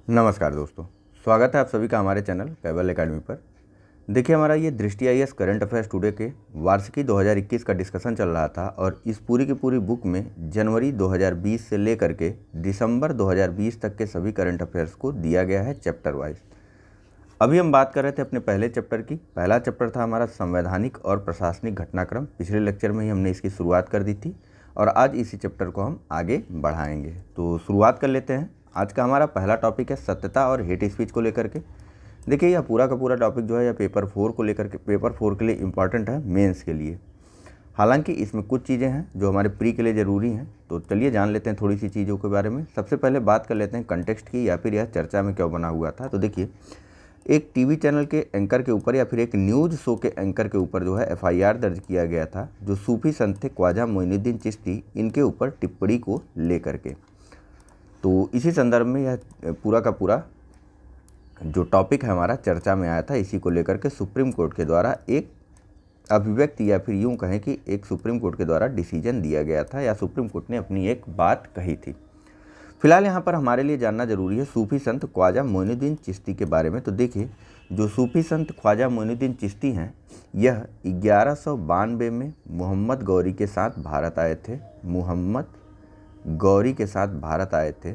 नमस्कार दोस्तों, स्वागत है आप सभी का हमारे चैनल कैबल एकेडमी पर। देखिए, हमारा ये दृष्टि आईएएस करंट अफेयर्स टुडे के वार्षिकी 2021 का डिस्कशन चल रहा था और इस पूरी की पूरी बुक में जनवरी 2020 से लेकर के दिसंबर 2020 तक के सभी करंट अफेयर्स को दिया गया है चैप्टर वाइज। अभी हम बात कर रहे थे अपने पहले चैप्टर की। पहला चैप्टर था हमारा संवैधानिक और प्रशासनिक घटनाक्रम। पिछले लेक्चर में ही हमने इसकी शुरुआत कर दी थी और आज इसी चैप्टर को हम आगे बढ़ाएंगे। तो शुरुआत कर लेते हैं। आज का हमारा पहला टॉपिक है सत्यता और हेट स्पीच को लेकर के। देखिए, यह पूरा का पूरा टॉपिक जो है यह पेपर 4 को लेकर के, पेपर 4 के लिए इम्पॉर्टेंट है, मेंस के लिए। हालांकि इसमें कुछ चीज़ें हैं जो हमारे प्री के लिए ज़रूरी हैं, तो चलिए जान लेते हैं थोड़ी सी चीज़ों के बारे में। सबसे पहले बात कर लेते हैं कंटेक्स्ट की, या फिर यह चर्चा में क्यों बना हुआ था। तो देखिए, एक टीवी चैनल के एंकर के ऊपर या फिर एक न्यूज़ शो के एंकर के ऊपर जो है एफआईआर दर्ज किया गया था, जो सूफी संत थे ख्वाजा मोइनुद्दीन चिश्ती, इनके ऊपर टिप्पणी को लेकर के। तो इसी संदर्भ में यह पूरा का पूरा जो टॉपिक है हमारा चर्चा में आया था। इसी को लेकर के सुप्रीम कोर्ट के द्वारा एक अभिव्यक्ति, या फिर यूँ कहें कि एक सुप्रीम कोर्ट के द्वारा डिसीजन दिया गया था, या सुप्रीम कोर्ट ने अपनी एक बात कही थी। फिलहाल यहाँ पर हमारे लिए जानना जरूरी है सूफी संत ख्वाजा मोइनुद्दीन चिश्ती के बारे में। तो देखिए, जो सूफी संत ख्वाजा मोइनुद्दीन चिश्ती हैं, यह 1192 में मोहम्मद गौरी के साथ भारत आए थे। मोहम्मद गौरी के साथ भारत आए थे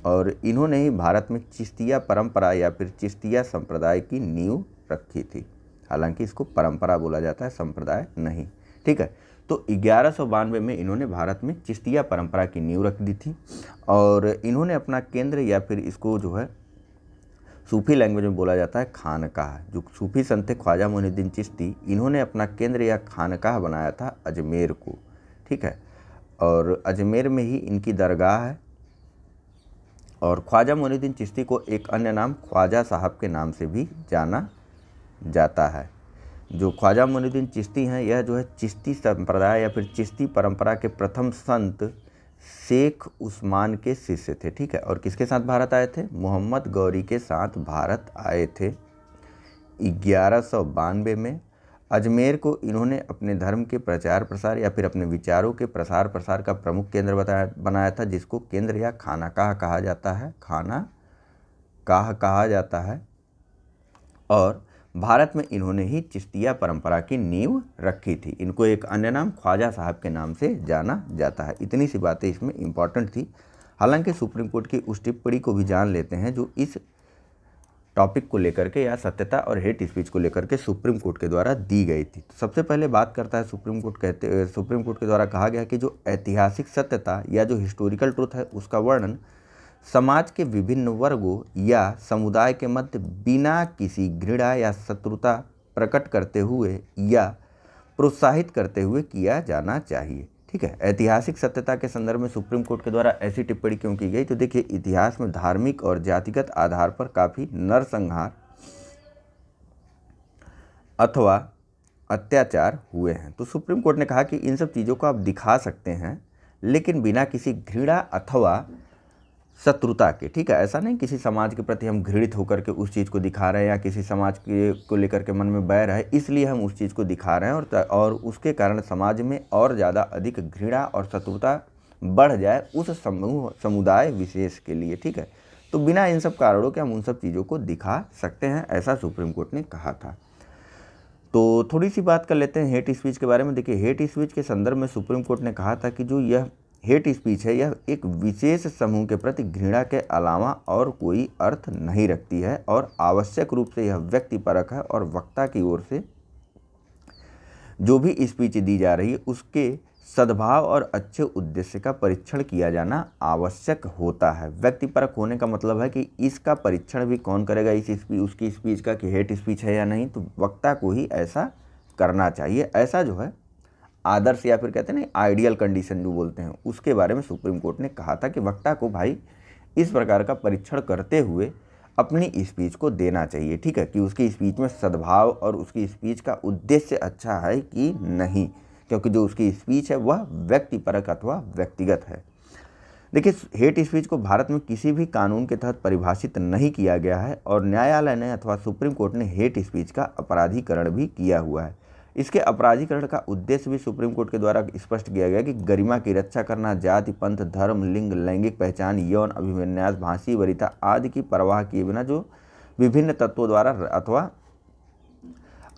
और इन्होंने ही भारत में चिश्तिया परंपरा या फिर चिश्तिया संप्रदाय की नींव रखी थी। हालांकि इसको परंपरा बोला जाता है, संप्रदाय नहीं। ठीक है, तो 1192 में इन्होंने भारत में चिश्तिया परंपरा की नींव रख दी थी और इन्होंने अपना केंद्र, या फिर इसको जो है सूफी लैंग्वेज में बोला जाता है खानकाह। जो सूफी संत थे ख्वाजा मोइनुद्दीन चिश्ती, इन्होंने अपना केंद्र या खानकाह बनाया था अजमेर को। ठीक है, और अजमेर में ही इनकी दरगाह है। और ख्वाजा मोइनुद्दीन चिश्ती को एक अन्य नाम ख्वाजा साहब के नाम से भी जाना जाता है। जो ख्वाजा मोइनुद्दीन चिश्ती हैं, यह जो है चिश्ती संप्रदाय या फिर चिश्ती परंपरा के प्रथम संत शेख उस्मान के शिष्य थे। ठीक है, और किसके साथ भारत आए थे? मोहम्मद गौरी के साथ भारत आए थे 1192 में। अजमेर को इन्होंने अपने धर्म के प्रचार प्रसार या फिर अपने विचारों के प्रसार प्रसार का प्रमुख केंद्र बनाया था, जिसको केंद्र या खानाकाह कहा जाता है। खानाकाह कहा जाता है। और भारत में इन्होंने ही चिश्तिया परंपरा की नींव रखी थी। इनको एक अन्य नाम ख्वाजा साहब के नाम से जाना जाता है। इतनी सी बातें इसमें इम्पॉर्टेंट थी। हालांकि सुप्रीम कोर्ट की उस टिप्पणी को भी जान लेते हैं जो इस टॉपिक को लेकर के या सत्यता और हेट स्पीच को लेकर के सुप्रीम कोर्ट के द्वारा दी गई थी। तो सबसे पहले बात करता है सुप्रीम कोर्ट के द्वारा कहा गया कि जो ऐतिहासिक सत्यता या जो हिस्टोरिकल ट्रुथ है, उसका वर्णन समाज के विभिन्न वर्गों या समुदाय के मध्य बिना किसी घृणा या शत्रुता प्रकट करते हुए या प्रोत्साहित करते हुए किया जाना चाहिए। ठीक है, ऐतिहासिक सत्यता के संदर्भ में सुप्रीम कोर्ट के द्वारा ऐसी टिप्पणी क्यों की गई? तो देखिए, इतिहास में धार्मिक और जातिगत आधार पर काफ़ी नरसंहार अथवा अत्याचार हुए हैं। तो सुप्रीम कोर्ट ने कहा कि इन सब चीज़ों को आप दिखा सकते हैं, लेकिन बिना किसी घृणा अथवा शत्रुता के। ठीक है, ऐसा नहीं किसी समाज के प्रति हम घृणित होकर के उस चीज़ को दिखा रहे हैं, या किसी समाज के को लेकर के मन में बैर है इसलिए हम उस चीज़ को दिखा रहे हैं और उसके कारण समाज में और ज़्यादा अधिक घृणा और शत्रुता बढ़ जाए उस समुदाय विशेष के लिए। ठीक है, तो बिना इन सब कारणों के हम उन सब चीज़ों को दिखा सकते हैं, ऐसा सुप्रीम कोर्ट ने कहा था। तो थोड़ी सी बात कर लेते हैं हेट स्पीच के बारे में। देखिए, हेट स्पीच के संदर्भ में सुप्रीम कोर्ट ने कहा था कि जो यह हेट स्पीच है, यह एक विशेष समूह के प्रति घृणा के अलावा और कोई अर्थ नहीं रखती है और आवश्यक रूप से यह व्यक्तिपरक है, और वक्ता की ओर से जो भी स्पीच दी जा रही है उसके सद्भाव और अच्छे उद्देश्य का परीक्षण किया जाना आवश्यक होता है। व्यक्तिपरक होने का मतलब है कि इसका परीक्षण भी कौन करेगा, उसकी स्पीच का, कि हेट स्पीच है या नहीं, तो वक्ता को ही ऐसा करना चाहिए। ऐसा जो है आदर्श, या फिर कहते हैं ना आइडियल कंडीशन जो बोलते हैं, उसके बारे में सुप्रीम कोर्ट ने कहा था कि वक्ता को भाई इस प्रकार का परीक्षण करते हुए अपनी स्पीच को देना चाहिए। ठीक है, कि उसकी स्पीच में सद्भाव और उसकी स्पीच का उद्देश्य अच्छा है कि नहीं, क्योंकि जो उसकी स्पीच है वह व्यक्तिपरक अथवा व्यक्तिगत है। देखिए, हेट स्पीच को भारत में किसी भी कानून के तहत परिभाषित नहीं किया गया है और न्यायालय ने अथवा सुप्रीम कोर्ट ने हेट स्पीच का अपराधीकरण भी किया हुआ है। इसके अपराधीकरण का उद्देश्य भी सुप्रीम कोर्ट के द्वारा स्पष्ट किया गया कि गरिमा की रक्षा करना, जाति, पंथ, धर्म, लिंग, लैंगिक पहचान, यौन अभिविन्यास, भाषी वरीयता आदि की परवाह किए बिना जो विभिन्न तत्वों द्वारा अथवा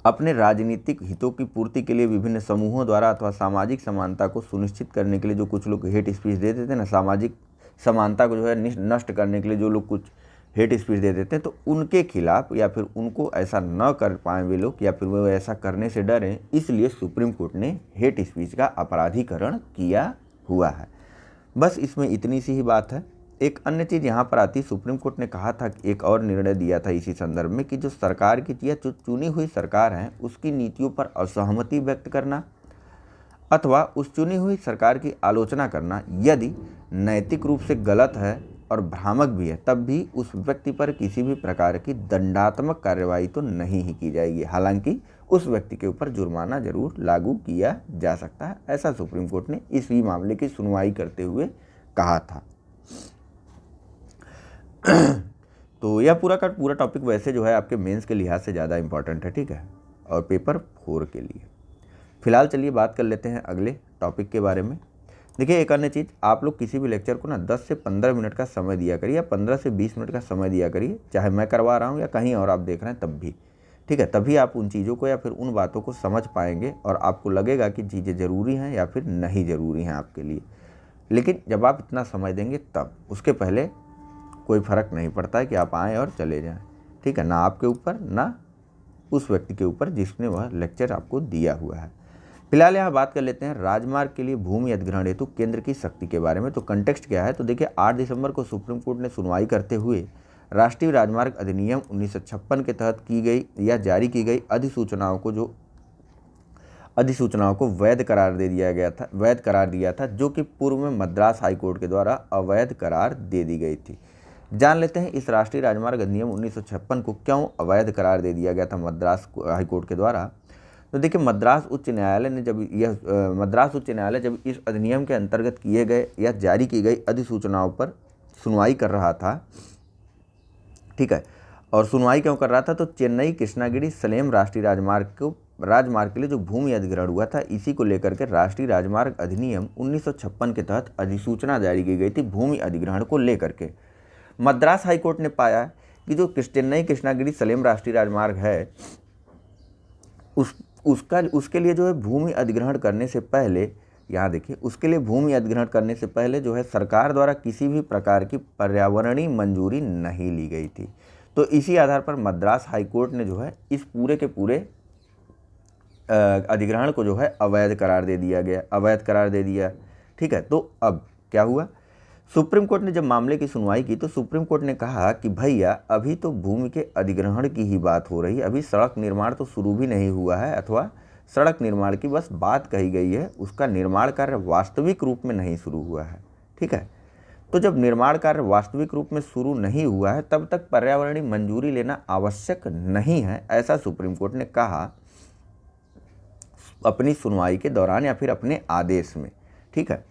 अपने राजनीतिक हितों की पूर्ति के लिए विभिन्न समूहों द्वारा अथवा सामाजिक समानता को सुनिश्चित करने के लिए जो कुछ लोग हेट स्पीच दे देते हैं ना, सामाजिक समानता को जो है नष्ट करने के लिए जो लोग कुछ हेट स्पीच दे देते हैं, तो उनके खिलाफ या फिर उनको ऐसा न कर पाए वे लोग या फिर वो ऐसा करने से डरें, इसलिए सुप्रीम कोर्ट ने हेट स्पीच का अपराधीकरण किया हुआ है। बस इसमें इतनी सी ही बात है। एक अन्य चीज़ यहाँ पर आती, सुप्रीम कोर्ट ने कहा था कि एक और निर्णय दिया था इसी संदर्भ में कि जो सरकार की या जो चुनी हुई सरकार है उसकी नीतियों पर असहमति व्यक्त करना अथवा उस चुनी हुई सरकार की आलोचना करना यदि नैतिक रूप से गलत है और भ्रामक भी है, तब भी उस व्यक्ति पर किसी भी प्रकार की दंडात्मक कार्रवाई तो नहीं ही की जाएगी। हालांकि उस व्यक्ति के ऊपर जुर्माना जरूर लागू किया जा सकता है, ऐसा सुप्रीम कोर्ट ने इसी मामले की सुनवाई करते हुए कहा था। तो यह पूरा का पूरा टॉपिक वैसे जो है आपके मेंस के लिहाज से ज़्यादा इंपॉर्टेंट है, ठीक है, और पेपर 4 के लिए। फिलहाल चलिए बात कर लेते हैं अगले टॉपिक के बारे में। देखिए, एक अन्य चीज़, आप लोग किसी भी लेक्चर को ना 10 से 15 मिनट का समय दिया करिए या 15 से 20 मिनट का समय दिया करिए, चाहे मैं करवा रहा हूँ या कहीं और आप देख रहे हैं तब भी, ठीक है। तभी आप उन चीज़ों को या फिर उन बातों को समझ पाएंगे और आपको लगेगा कि चीज़ें ज़रूरी हैं या फिर नहीं ज़रूरी हैं आपके लिए। लेकिन जब आप इतना समय देंगे तब, उसके पहले कोई फ़र्क नहीं पड़ता है कि आप आएँ और चले जाएँ, ठीक है, ना आपके ऊपर ना उस व्यक्ति के ऊपर जिसने वह लेक्चर आपको दिया हुआ है। फिलहाल यहाँ बात कर लेते हैं राजमार्ग के लिए भूमि अधिग्रहण हेतु केंद्र की सख्ती के बारे में। तो कंटेक्स्ट क्या है, तो देखिए 8 दिसंबर को सुप्रीम कोर्ट ने सुनवाई करते हुए राष्ट्रीय राजमार्ग अधिनियम 1956 के तहत की गई या जारी की गई अधिसूचनाओं को वैध करार दिया था, जो कि पूर्व में मद्रास हाईकोर्ट के द्वारा अवैध करार दे दी गई थी। जान लेते हैं इस राष्ट्रीय राजमार्ग अधिनियम 1956 को क्यों अवैध करार दे दिया गया था मद्रास हाईकोर्ट के द्वारा। तो देखिए, मद्रास उच्च न्यायालय जब इस अधिनियम के अंतर्गत किए गए या जारी की गई अधिसूचनाओं पर सुनवाई कर रहा था, ठीक है, और सुनवाई क्यों कर रहा था, तो चेन्नई कृष्णागिरी सलेम राष्ट्रीय राजमार्ग के लिए जो भूमि अधिग्रहण हुआ था, इसी को लेकर के राष्ट्रीय राजमार्ग अधिनियम 1956 के तहत अधिसूचना जारी की गई थी भूमि अधिग्रहण को लेकर के। मद्रास हाईकोर्ट ने पाया कि जो चेन्नई कृष्णागिरी सलेम राष्ट्रीय राजमार्ग है उसके लिए जो है भूमि अधिग्रहण करने से पहले, यहाँ देखिए, उसके लिए भूमि अधिग्रहण करने से पहले जो है सरकार द्वारा किसी भी प्रकार की पर्यावरणीय मंजूरी नहीं ली गई थी। तो इसी आधार पर मद्रास हाईकोर्ट ने जो है इस पूरे के पूरे अधिग्रहण को जो है अवैध करार दे दिया, ठीक है। तो अब क्या हुआ, सुप्रीम कोर्ट ने जब मामले की सुनवाई की तो सुप्रीम कोर्ट ने कहा कि भैया अभी तो भूमि के अधिग्रहण की ही बात हो रही है, अभी सड़क निर्माण तो शुरू भी नहीं हुआ है, अथवा सड़क निर्माण की बस बात कही गई है, उसका निर्माण कार्य वास्तविक रूप में नहीं शुरू हुआ है, ठीक है। तो जब निर्माण कार्य वास्तविक रूप में शुरू नहीं हुआ है तब तक पर्यावरणीय मंजूरी लेना आवश्यक नहीं है, ऐसा सुप्रीम कोर्ट ने कहा अपनी सुनवाई के दौरान या फिर अपने आदेश में, ठीक है।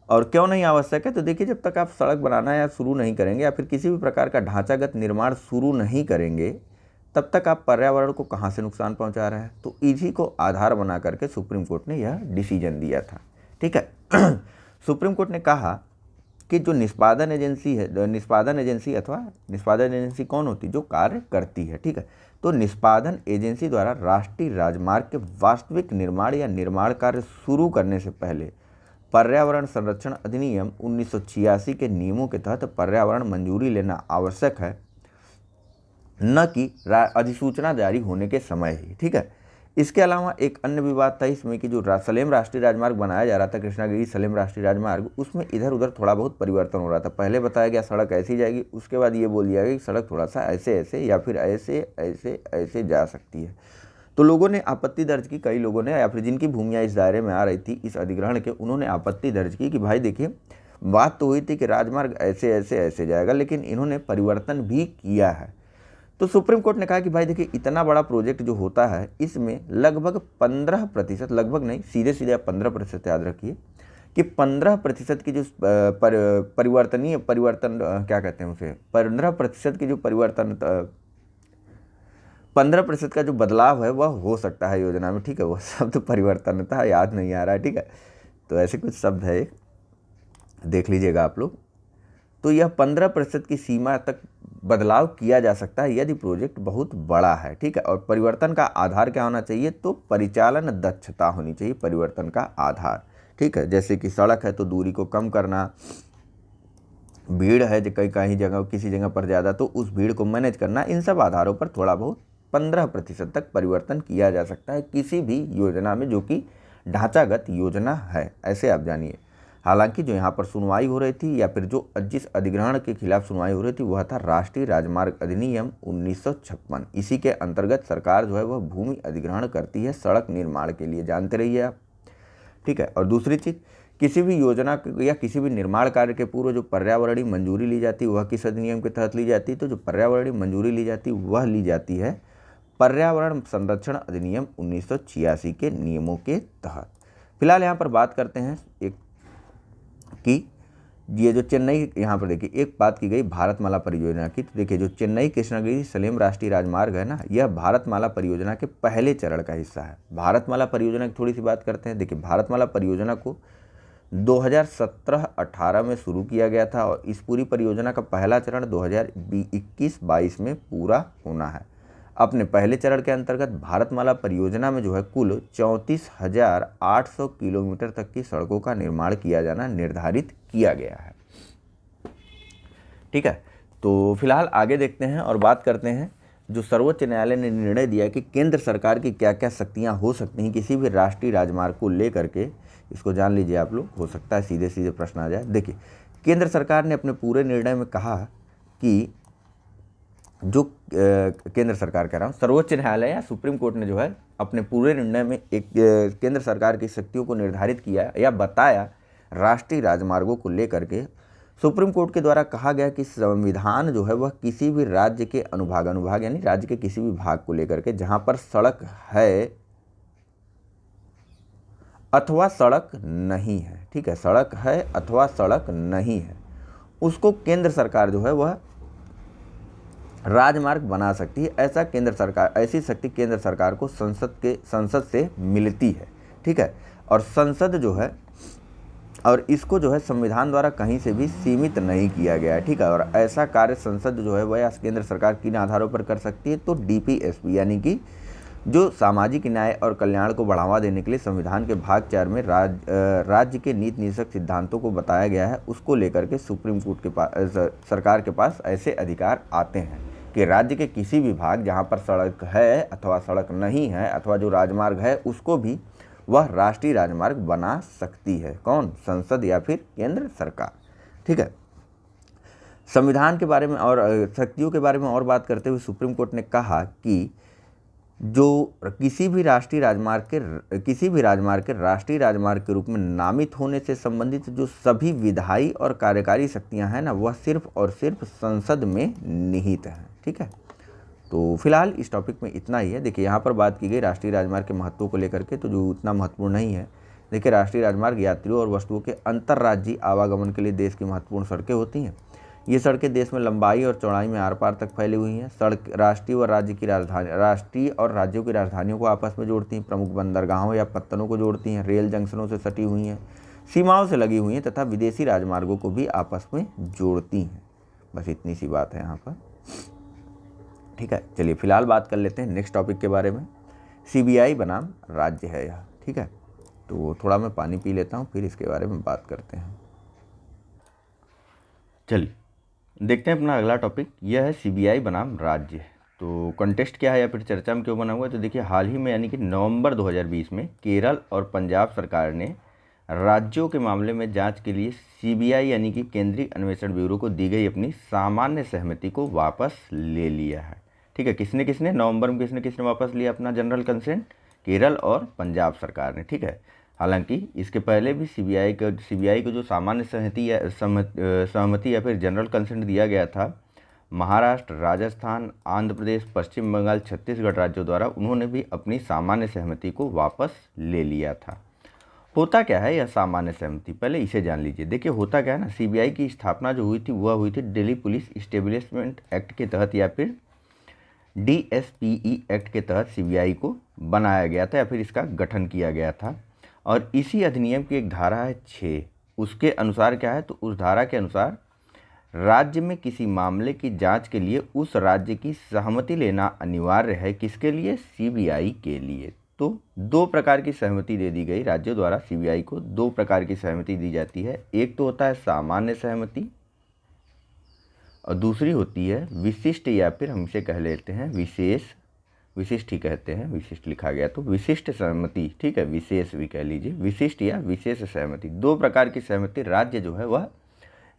और क्यों नहीं आवश्यक है, तो देखिए, जब तक आप सड़क बनाना या शुरू नहीं करेंगे या फिर किसी भी प्रकार का ढांचागत निर्माण शुरू नहीं करेंगे तब तक आप पर्यावरण को कहाँ से नुकसान पहुंचा रहे हैं। तो इसी को आधार बना करके सुप्रीम कोर्ट ने यह डिसीजन दिया था, ठीक है। सुप्रीम कोर्ट ने कहा कि जो निष्पादन एजेंसी कौन होती है, जो कार्य करती है, ठीक है। तो निष्पादन एजेंसी द्वारा राष्ट्रीय राजमार्ग के वास्तविक निर्माण या निर्माण कार्य शुरू करने से पहले पर्यावरण संरक्षण अधिनियम 1986 के नियमों के तहत पर्यावरण मंजूरी लेना आवश्यक है, न कि अधिसूचना जारी होने के समय ही, ठीक है। इसके अलावा एक अन्य विवाद था इसमें कि जो सलेम राष्ट्रीय राजमार्ग बनाया जा रहा था, कृष्णागिरी सलेम राष्ट्रीय राजमार्ग, उसमें इधर उधर थोड़ा बहुत परिवर्तन हो रहा था। पहले बताया गया सड़क ऐसी जाएगी, उसके बाद ये बोल दिया गया कि सड़क थोड़ा सा ऐसे या फिर ऐसे जा सकती है। तो लोगों ने आपत्ति दर्ज की, कई लोगों ने या फिर जिनकी भूमियाँ इस दायरे में आ रही थी इस अधिग्रहण के, उन्होंने आपत्ति दर्ज की कि भाई देखिए, बात तो हुई थी कि राजमार्ग ऐसे जाएगा, लेकिन इन्होंने परिवर्तन भी किया है। तो सुप्रीम कोर्ट ने कहा कि भाई देखिए, इतना बड़ा प्रोजेक्ट जो होता है इसमें लगभग 15%, लगभग नहीं, सीधे आप 15% याद रखिए कि 15% की जो परिवर्तन क्या कहते हैं उसे, 15% की जो 15% का जो बदलाव है वह हो सकता है योजना में, ठीक है। वह शब्द परिवर्तन था, याद नहीं आ रहा है, ठीक है। तो ऐसे कुछ शब्द है, देख लीजिएगा आप लोग। तो यह 15% की सीमा तक बदलाव किया जा सकता है यदि प्रोजेक्ट बहुत बड़ा है, ठीक है। और परिवर्तन का आधार क्या होना चाहिए, तो परिचालन दक्षता होनी चाहिए परिवर्तन का आधार, ठीक है। जैसे कि सड़क है तो दूरी को कम करना, भीड़ है जो कहीं जगह किसी जगह पर ज़्यादा तो उस भीड़ को मैनेज करना, इन सब आधारों पर थोड़ा बहुत 15% तक परिवर्तन किया जा सकता है किसी भी योजना में जो कि ढांचागत योजना है, ऐसे आप जानिए। हालांकि जो यहाँ पर सुनवाई हो रही थी या फिर जो जिस अधिग्रहण के खिलाफ सुनवाई हो रही थी वह था राष्ट्रीय राजमार्ग अधिनियम 1956। इसी के अंतर्गत सरकार जो है वह भूमि अधिग्रहण करती है सड़क निर्माण के लिए, जानते रहिए आप, ठीक है। और दूसरी चीज़, किसी भी योजना या किसी भी निर्माण कार्य के पूर्व जो पर्यावरणीय मंजूरी ली जाती है वह किस अधिनियम के तहत ली जाती है, तो जो पर्यावरणीय मंजूरी ली जाती है वह ली जाती है पर्यावरण संरक्षण अधिनियम 1986 के नियमों के तहत। फिलहाल यहाँ पर बात करते हैं एक कि ये जो चेन्नई, यहाँ पर देखिए एक बात की गई भारतमाला परियोजना की, तो देखिए जो चेन्नई कृष्णगिरी सलेम राष्ट्रीय राजमार्ग है ना, यह भारतमाला परियोजना के पहले चरण का हिस्सा है। भारतमाला परियोजना की थोड़ी सी बात करते हैं। देखिए भारतमाला परियोजना को 2017-18 में शुरू किया गया था और इस पूरी परियोजना का पहला चरण 2021-22 में पूरा होना है। अपने पहले चरण के अंतर्गत भारतमाला परियोजना में जो है कुल 34,800 किलोमीटर तक की सड़कों का निर्माण किया जाना निर्धारित किया गया है, ठीक है। तो फिलहाल आगे देखते हैं और बात करते हैं जो सर्वोच्च न्यायालय ने निर्णय दिया कि केंद्र सरकार की क्या क्या शक्तियां हो सकती हैं किसी भी राष्ट्रीय राजमार्ग को लेकर के, इसको जान लीजिए आप लोग, हो सकता है सीधे सीधे प्रश्न आ जाए। देखिए केंद्र सरकार ने अपने पूरे निर्णय में कहा कि जो केंद्र सरकार कह रहा हूँ, सर्वोच्च न्यायालय या सुप्रीम कोर्ट ने जो है अपने पूरे निर्णय में एक केंद्र सरकार की शक्तियों को निर्धारित किया या बताया राष्ट्रीय राजमार्गों को लेकर के। सुप्रीम कोर्ट के द्वारा कहा गया कि संविधान जो है वह किसी भी राज्य के अनुभाग यानी राज्य के किसी भी भाग को लेकर के जहाँ पर सड़क है अथवा सड़क नहीं है, ठीक है, सड़क है अथवा सड़क नहीं है, उसको केंद्र सरकार जो है वह राजमार्ग बना सकती है। ऐसा केंद्र सरकार, ऐसी शक्ति केंद्र सरकार को संसद से मिलती है, ठीक है। और संसद जो है, और इसको जो है संविधान द्वारा कहीं से भी सीमित नहीं किया गया है, ठीक है। और ऐसा कार्य संसद जो है वह केंद्र सरकार किन आधारों पर कर सकती है, तो डीपीएसपी यानी कि जो सामाजिक न्याय और कल्याण को बढ़ावा देने के लिए संविधान के भाग 4 में राज्य के नीति निदेशक सिद्धांतों को बताया गया है, उसको लेकर के सुप्रीम कोर्ट के पास, सरकार के पास ऐसे अधिकार आते हैं कि राज्य के किसी भी भाग जहाँ पर सड़क है अथवा सड़क नहीं है अथवा जो राजमार्ग है उसको भी वह राष्ट्रीय राजमार्ग बना सकती है। कौन? संसद या फिर केंद्र सरकार, ठीक है। संविधान के बारे में और शक्तियों के बारे में और बात करते हुए सुप्रीम कोर्ट ने कहा कि जो किसी भी राजमार्ग के राष्ट्रीय राजमार्ग के रूप में नामित होने से संबंधित जो सभी विधायी और कार्यकारी शक्तियां हैं ना, वह सिर्फ और सिर्फ संसद में निहित हैं, ठीक है। तो फिलहाल इस टॉपिक में इतना ही है। देखिए यहाँ पर बात की गई राष्ट्रीय राजमार्ग के महत्व को लेकर के, तो जो उतना महत्वपूर्ण नहीं है। देखिए राष्ट्रीय राजमार्ग यात्रियों और वस्तुओं के अंतर्राज्यीय आवागमन के लिए देश की महत्वपूर्ण सड़कें होती हैं। ये सड़कें देश में लंबाई और चौड़ाई में आर पार तक फैली हुई हैं। सड़क राष्ट्रीय और राज्यों की राजधानियों को आपस में जोड़ती हैं, प्रमुख बंदरगाहों या पत्तनों को जोड़ती हैं, रेल जंक्शनों से सटी हुई हैं, सीमाओं से लगी हुई हैं तथा विदेशी राजमार्गों को भी आपस में जोड़ती हैं। बस इतनी सी बात है यहाँ पर, ठीक है। चलिए फिलहाल बात कर लेते हैं नेक्स्ट टॉपिक के बारे में। सीबीआई बनाम राज्य है यह, ठीक है। तो थोड़ा मैं पानी पी लेता हूँ, फिर इसके बारे में बात करते हैं। चलिए देखते हैं अपना अगला टॉपिक, यह है सीबीआई बनाम राज्य। तो कंटेस्ट क्या है या फिर चर्चा में क्यों बना हुआ है, तो देखिए हाल ही में यानी कि नवंबर 2020 में केरल और पंजाब सरकार ने राज्यों के मामले में जांच के लिए सीबीआई यानी कि केंद्रीय अन्वेषण ब्यूरो को दी गई अपनी सामान्य सहमति को वापस ले लिया है, ठीक है। किसने नवंबर में किसने वापस लिया अपना जनरल कंसेंट? केरल और पंजाब सरकार ने, ठीक है। हालांकि इसके पहले भी सीबीआई को जो सामान्य सहमति या फिर जनरल कंसेंट दिया गया था, महाराष्ट्र, राजस्थान, आंध्र प्रदेश, पश्चिम बंगाल, छत्तीसगढ़ राज्यों द्वारा, उन्होंने भी अपनी सामान्य सहमति को वापस ले लिया था। होता क्या है यह सामान्य सहमति, पहले इसे जान लीजिए। देखिए होता क्या है ना, सीबीआई की स्थापना जो हुई थी वह हुई थी दिल्ली पुलिस इस्टेब्लिशमेंट एक्ट के तहत या फिर DSPE एक्ट के तहत सीबीआई को बनाया गया था या फिर इसका गठन किया गया था। और इसी अधिनियम की एक धारा है 6, उसके अनुसार क्या है, तो उस धारा के अनुसार राज्य में किसी मामले की जांच के लिए उस राज्य की सहमति लेना अनिवार्य है। किसके लिए? सीबीआई के लिए। तो दो प्रकार की सहमति दे दी गई राज्यों द्वारा। सीबीआई को दो प्रकार की सहमति दी जाती है, एक तो होता है सामान्य सहमति और दूसरी होती है विशिष्ट, या फिर हम इसे कह लेते हैं विशेष, विशिष्ट ही कहते हैं, विशिष्ट लिखा गया तो विशिष्ट सहमति, ठीक है, विशेष भी कह लीजिए, विशिष्ट या विशेष सहमति। दो प्रकार की सहमति राज्य जो है वह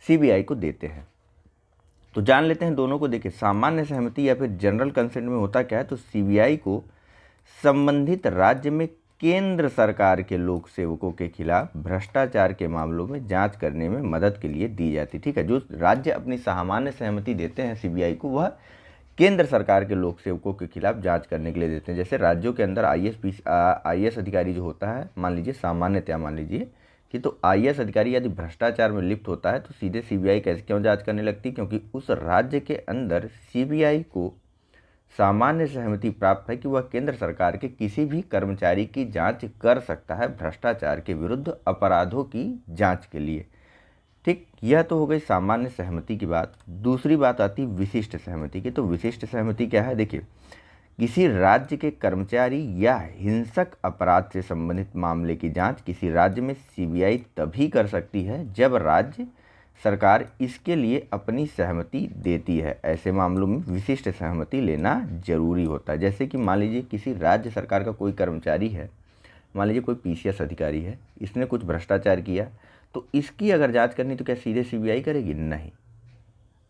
सीबीआई को देते हैं। तो जान लेते हैं दोनों को। देखिए, सामान्य सहमति या फिर जनरल कंसेंट में होता क्या है, तो सीबीआई को संबंधित राज्य में केंद्र सरकार के लोक सेवकों के खिलाफ भ्रष्टाचार के मामलों में जांच करने में मदद के लिए दी जाती है। ठीक है, जो राज्य अपनी सामान्य सहमति देते हैं सीबीआई को, वह केंद्र सरकार के लोक सेवकों के खिलाफ जांच करने के लिए देते हैं। जैसे राज्यों के अंदर आईएएस अधिकारी जो होता है, मान लीजिए सामान्यतया मान लीजिए कि तो आईएएस अधिकारी यदि भ्रष्टाचार में लिप्त होता है तो सीधे सीबीआई कैसे क्यों जांच करने लगती है? क्योंकि उस राज्य के अंदर सीबीआई को सामान्य सहमति प्राप्त है कि वह केंद्र सरकार के किसी भी कर्मचारी की जांच कर सकता है भ्रष्टाचार के विरुद्ध अपराधों की जांच के लिए। ठीक, यह तो हो गई सामान्य सहमति की बात। दूसरी बात आती विशिष्ट सहमति की। तो विशिष्ट सहमति क्या है? देखिए, किसी राज्य के कर्मचारी या हिंसक अपराध से संबंधित मामले की जांच किसी राज्य में सीबीआई तभी कर सकती है जब राज्य सरकार इसके लिए अपनी सहमति देती है। ऐसे मामलों में विशिष्ट सहमति लेना जरूरी होता है। जैसे कि मान लीजिए किसी राज्य सरकार का कोई कर्मचारी है, मान लीजिए कोई पीसीएस अधिकारी है, इसने कुछ भ्रष्टाचार किया, तो इसकी अगर जांच करनी तो क्या सीधे सीबीआई करेगी? नहीं।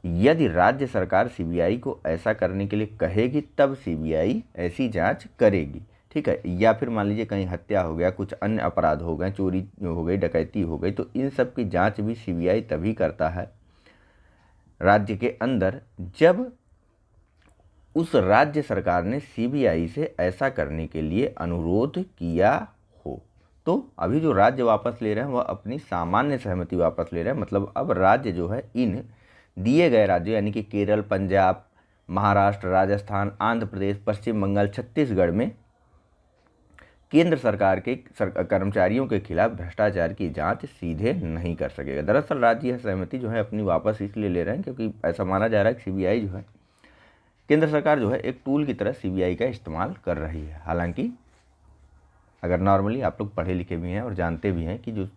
यदि राज्य सरकार सीबीआई को ऐसा करने के लिए कहेगी तब सीबीआई ऐसी जांच करेगी। ठीक है, या फिर मान लीजिए कहीं हत्या हो गया, कुछ अन्य अपराध हो गए, चोरी हो गई, डकैती हो गई, तो इन सब की जांच भी सीबीआई तभी करता है राज्य के अंदर जब उस राज्य सरकार ने सीबीआई से ऐसा करने के लिए अनुरोध किया हो। तो अभी जो राज्य वापस ले रहे हैं वह अपनी सामान्य सहमति वापस ले रहे हैं। मतलब अब राज्य जो है इन दिए गए राज्यों यानी कि केरल, पंजाब, महाराष्ट्र, राजस्थान, आंध्र प्रदेश, पश्चिम बंगाल, छत्तीसगढ़ में केंद्र सरकार के कर्मचारियों के खिलाफ भ्रष्टाचार की जांच सीधे नहीं कर सकेगा। दरअसल राज्य यह सहमति जो है अपनी वापस इसलिए ले रहे हैं क्योंकि ऐसा माना जा रहा है कि सीबीआई जो है, केंद्र सरकार जो है एक टूल की तरह सीबीआई का इस्तेमाल कर रही है। हालांकि अगर नॉर्मली आप लोग पढ़े लिखे भी हैं और जानते भी हैं कि जो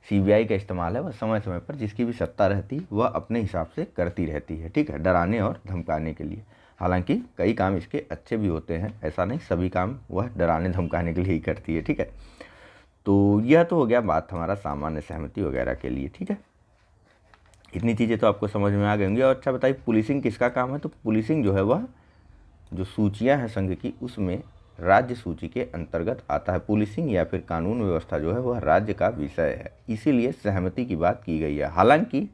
सीबीआई का इस्तेमाल है वह समय समय पर जिसकी भी सत्ता रहती वह अपने हिसाब से करती रहती है। ठीक है, डराने और धमकाने के लिए। हालांकि कई काम इसके अच्छे भी होते हैं, ऐसा नहीं सभी काम वह डराने धमकाने के लिए ही करती है। ठीक है, तो यह तो हो गया बात हमारा सामान्य सहमति वगैरह के लिए। ठीक है, इतनी चीज़ें तो आपको समझ में आ गई होंगी। और अच्छा बताइए, पुलिसिंग किसका काम है? तो पुलिसिंग जो है वह जो सूचियाँ हैं संघ की, उसमें राज्य सूची के अंतर्गत आता है। पुलिसिंग या फिर कानून व्यवस्था जो है वह राज्य का विषय है, इसीलिए सहमति की बात की गई है। हालांकि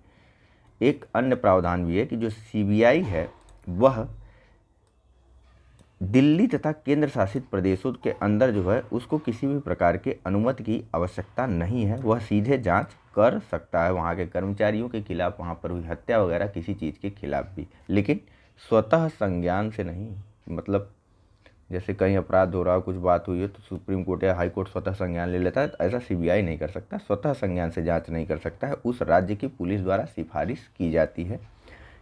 एक अन्य प्रावधान भी है कि जो सीबीआई है वह दिल्ली तथा केंद्र शासित प्रदेशों के अंदर जो है उसको किसी भी प्रकार के अनुमति की आवश्यकता नहीं है। वह सीधे जांच कर सकता है वहाँ के कर्मचारियों के खिलाफ, वहाँ पर हुई हत्या वगैरह किसी चीज़ के खिलाफ भी, लेकिन स्वतः संज्ञान से नहीं। मतलब जैसे कहीं अपराध हो रहा हो, कुछ बात हुई है तो सुप्रीम कोर्ट या हाई कोर्ट स्वतः संज्ञान ले लेता है, तो ऐसा सीबीआई नहीं कर सकता। स्वतः संज्ञान से जांच नहीं कर सकता है। उस राज्य की पुलिस द्वारा सिफारिश की जाती है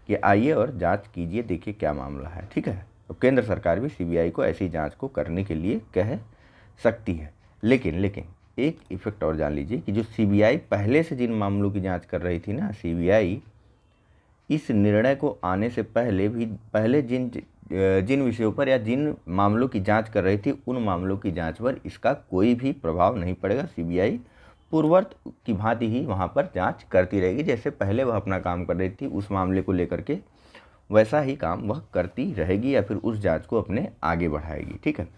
कि आइए और जांच कीजिए, देखिए क्या मामला है। ठीक है, तो केंद्र सरकार भी सीबीआई को ऐसी जांच को करने के लिए कह सकती है। लेकिन एक इफेक्ट और जान लीजिए कि जो सीबीआई पहले से जिन मामलों की जाँच कर रही थी ना, सीबीआई इस निर्णय को आने से पहले जिन विषयों पर या जिन मामलों की जांच कर रही थी उन मामलों की जांच पर इसका कोई भी प्रभाव नहीं पड़ेगा। सीबीआई पूर्ववत की भांति ही वहां पर जांच करती रहेगी। जैसे पहले वह अपना काम कर रही थी उस मामले को लेकर के, वैसा ही काम वह करती रहेगी या फिर उस जांच को अपने आगे बढ़ाएगी। ठीक है,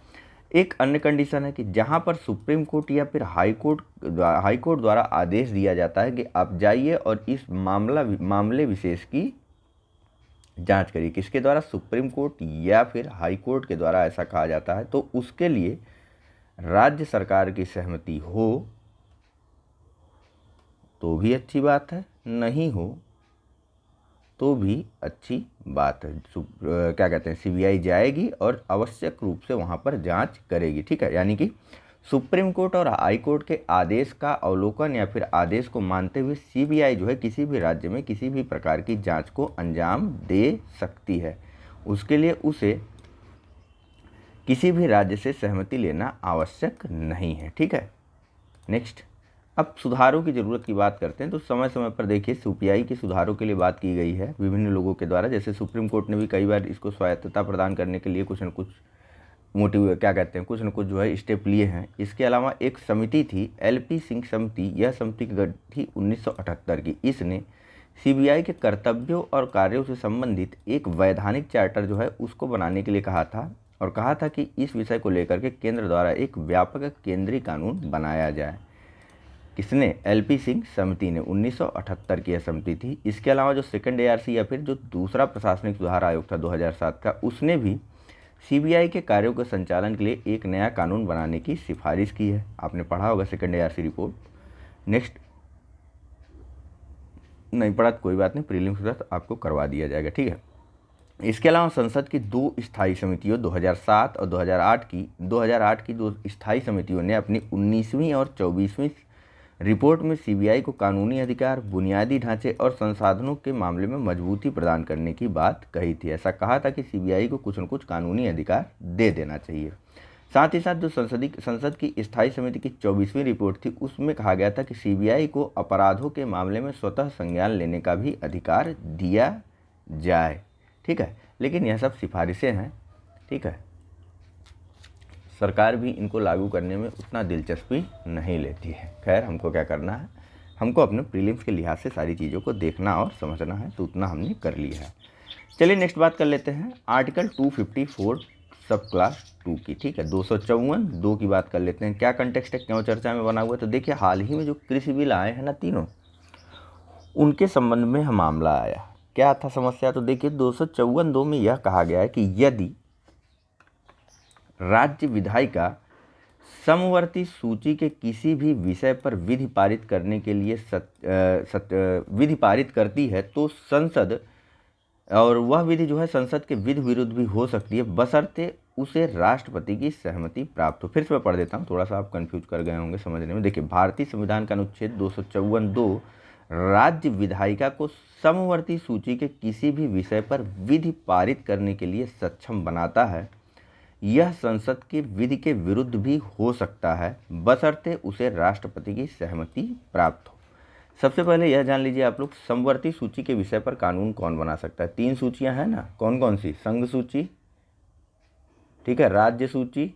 एक अन्य कंडीशन है कि जहां पर सुप्रीम कोर्ट या फिर हाई कोर्ट द्वारा आदेश दिया जाता है कि आप जाइए और इस मामले विशेष की जांच करिए, किसके द्वारा? सुप्रीम कोर्ट या फिर हाई कोर्ट के द्वारा ऐसा कहा जाता है, तो उसके लिए राज्य सरकार की सहमति हो तो भी अच्छी बात है, नहीं हो तो भी अच्छी बात है। क्या कहते हैं, सीबीआई जाएगी और आवश्यक रूप से वहाँ पर जांच करेगी, ठीक है। यानी कि सुप्रीम कोर्ट और हाई कोर्ट के आदेश का अवलोकन या फिर आदेश को मानते हुए सीबीआई जो है किसी भी राज्य में किसी भी प्रकार की जांच को अंजाम दे सकती है। उसके लिए उसे किसी भी राज्य से सहमति लेना आवश्यक नहीं है, ठीक है। नेक्स्ट, अब सुधारों की ज़रूरत की बात करते हैं। तो समय समय पर देखिए सीबीआई के सुधारों के लिए बात की गई है विभिन्न लोगों के द्वारा। जैसे सुप्रीम कोर्ट ने भी कई बार इसको स्वायत्तता प्रदान करने के लिए कुछ न कुछ कुछ न कुछ जो है स्टेप लिए हैं। इसके अलावा एक समिति थी LP सिंह समिति, यह समिति गठित थी 1978 की। इसने सीबीआई के कर्तव्यों और कार्यों से संबंधित एक वैधानिक चार्टर जो है उसको बनाने के लिए कहा था और कहा था कि इस विषय को लेकर के केंद्र द्वारा एक व्यापक केंद्रीय कानून बनाया जाए। किसने? LP सिंह समिति ने, 1978 की यह समिति थी। इसके अलावा जो सेकंड ARC या फिर जो दूसरा प्रशासनिक सुधार आयोग था 2007 का, उसने भी सीबीआई के कार्यों के संचालन के लिए एक नया कानून बनाने की सिफारिश की है। आपने पढ़ा होगा सेकंड ARC रिपोर्ट। नेक्स्ट, नहीं पढ़ा तो कोई बात नहीं, प्रीलिम्स के साथ आपको करवा दिया जाएगा, ठीक है। इसके अलावा संसद की 2 स्थायी समितियों 2007 और 2008 की 2 स्थायी समितियों ने अपनी 19वीं और 24वीं रिपोर्ट में सीबीआई को कानूनी अधिकार, बुनियादी ढांचे और संसाधनों के मामले में मजबूती प्रदान करने की बात कही थी। ऐसा कहा था कि सीबीआई को कुछ न कुछ कानूनी अधिकार दे देना चाहिए। साथ ही साथ जो संसद की स्थायी समिति की 24वीं रिपोर्ट थी उसमें कहा गया था कि सीबीआई को अपराधों के मामले में स्वतः संज्ञान लेने का भी अधिकार दिया जाए, ठीक है। लेकिन यह सब सिफारिशें हैं, ठीक है। सरकार भी इनको लागू करने में उतना दिलचस्पी नहीं लेती है। खैर, हमको क्या करना है, हमको अपने प्रीलिम्स के लिहाज से सारी चीज़ों को देखना और समझना है, तो उतना हमने कर लिया है। चलिए नेक्स्ट बात कर लेते हैं आर्टिकल 254 सब क्लास 2 की, ठीक है। 254(2) की बात कर लेते हैं। क्या कंटेक्स्ट है, क्यों चर्चा में बना हुआ है? तो देखिए हाल ही में जो कृषि बिल आए हैं ना तीनों, उनके संबंध में मामला आया। क्या था समस्या? तो देखिए 254(2) में यह कहा गया है कि यदि राज्य विधायिका समवर्ती सूची के किसी भी विषय पर विधि पारित करने के लिए विधि पारित करती है तो संसद, और वह विधि जो है संसद के विधि विरुद्ध भी हो सकती है, बशर्ते उसे राष्ट्रपति की सहमति प्राप्त हो। फिर से मैं पढ़ देता हूँ, थोड़ा सा आप कंफ्यूज कर गए होंगे समझने में। देखिए भारतीय संविधान का अनुच्छेद 254(2) राज्य विधायिका को समवर्ती सूची के किसी भी विषय पर विधि पारित करने के लिए सक्षम बनाता है। यह संसद के विधि के विरुद्ध भी हो सकता है, बशर्ते उसे राष्ट्रपति की सहमति प्राप्त हो। सबसे पहले यह जान लीजिए आप लोग, समवर्ती सूची के विषय पर कानून कौन बना सकता है? 3 सूचियां हैं ना, कौन कौन सी? संघ सूची, ठीक है, राज्य सूची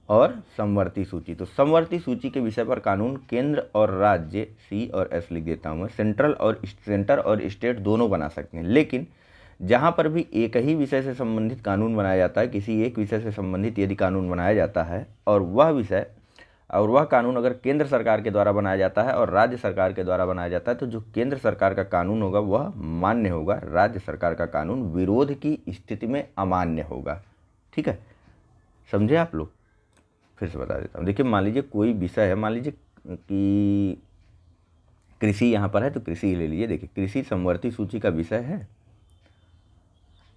और समवर्ती सूची। तो समवर्ती सूची के विषय पर कानून केंद्र और राज्य, C और S लिख देता हूँ मैं, सेंटर और स्टेट दोनों बना सकते हैं। लेकिन जहाँ पर भी एक ही विषय से संबंधित कानून बनाया जाता है, किसी एक विषय से संबंधित यदि कानून बनाया जाता है और वह विषय और वह कानून अगर केंद्र सरकार के द्वारा बनाया जाता है और राज्य सरकार के द्वारा बनाया जाता है, तो जो केंद्र सरकार का कानून होगा वह मान्य होगा, राज्य सरकार का कानून विरोध की स्थिति में अमान्य होगा, ठीक है। समझे आप लोग? फिर से बता देता हूँ। देखिए मान लीजिए कोई विषय है, मान लीजिए कि कृषि यहाँ पर है तो कृषि ले लीजिए। देखिए कृषि समवर्ती सूची का विषय है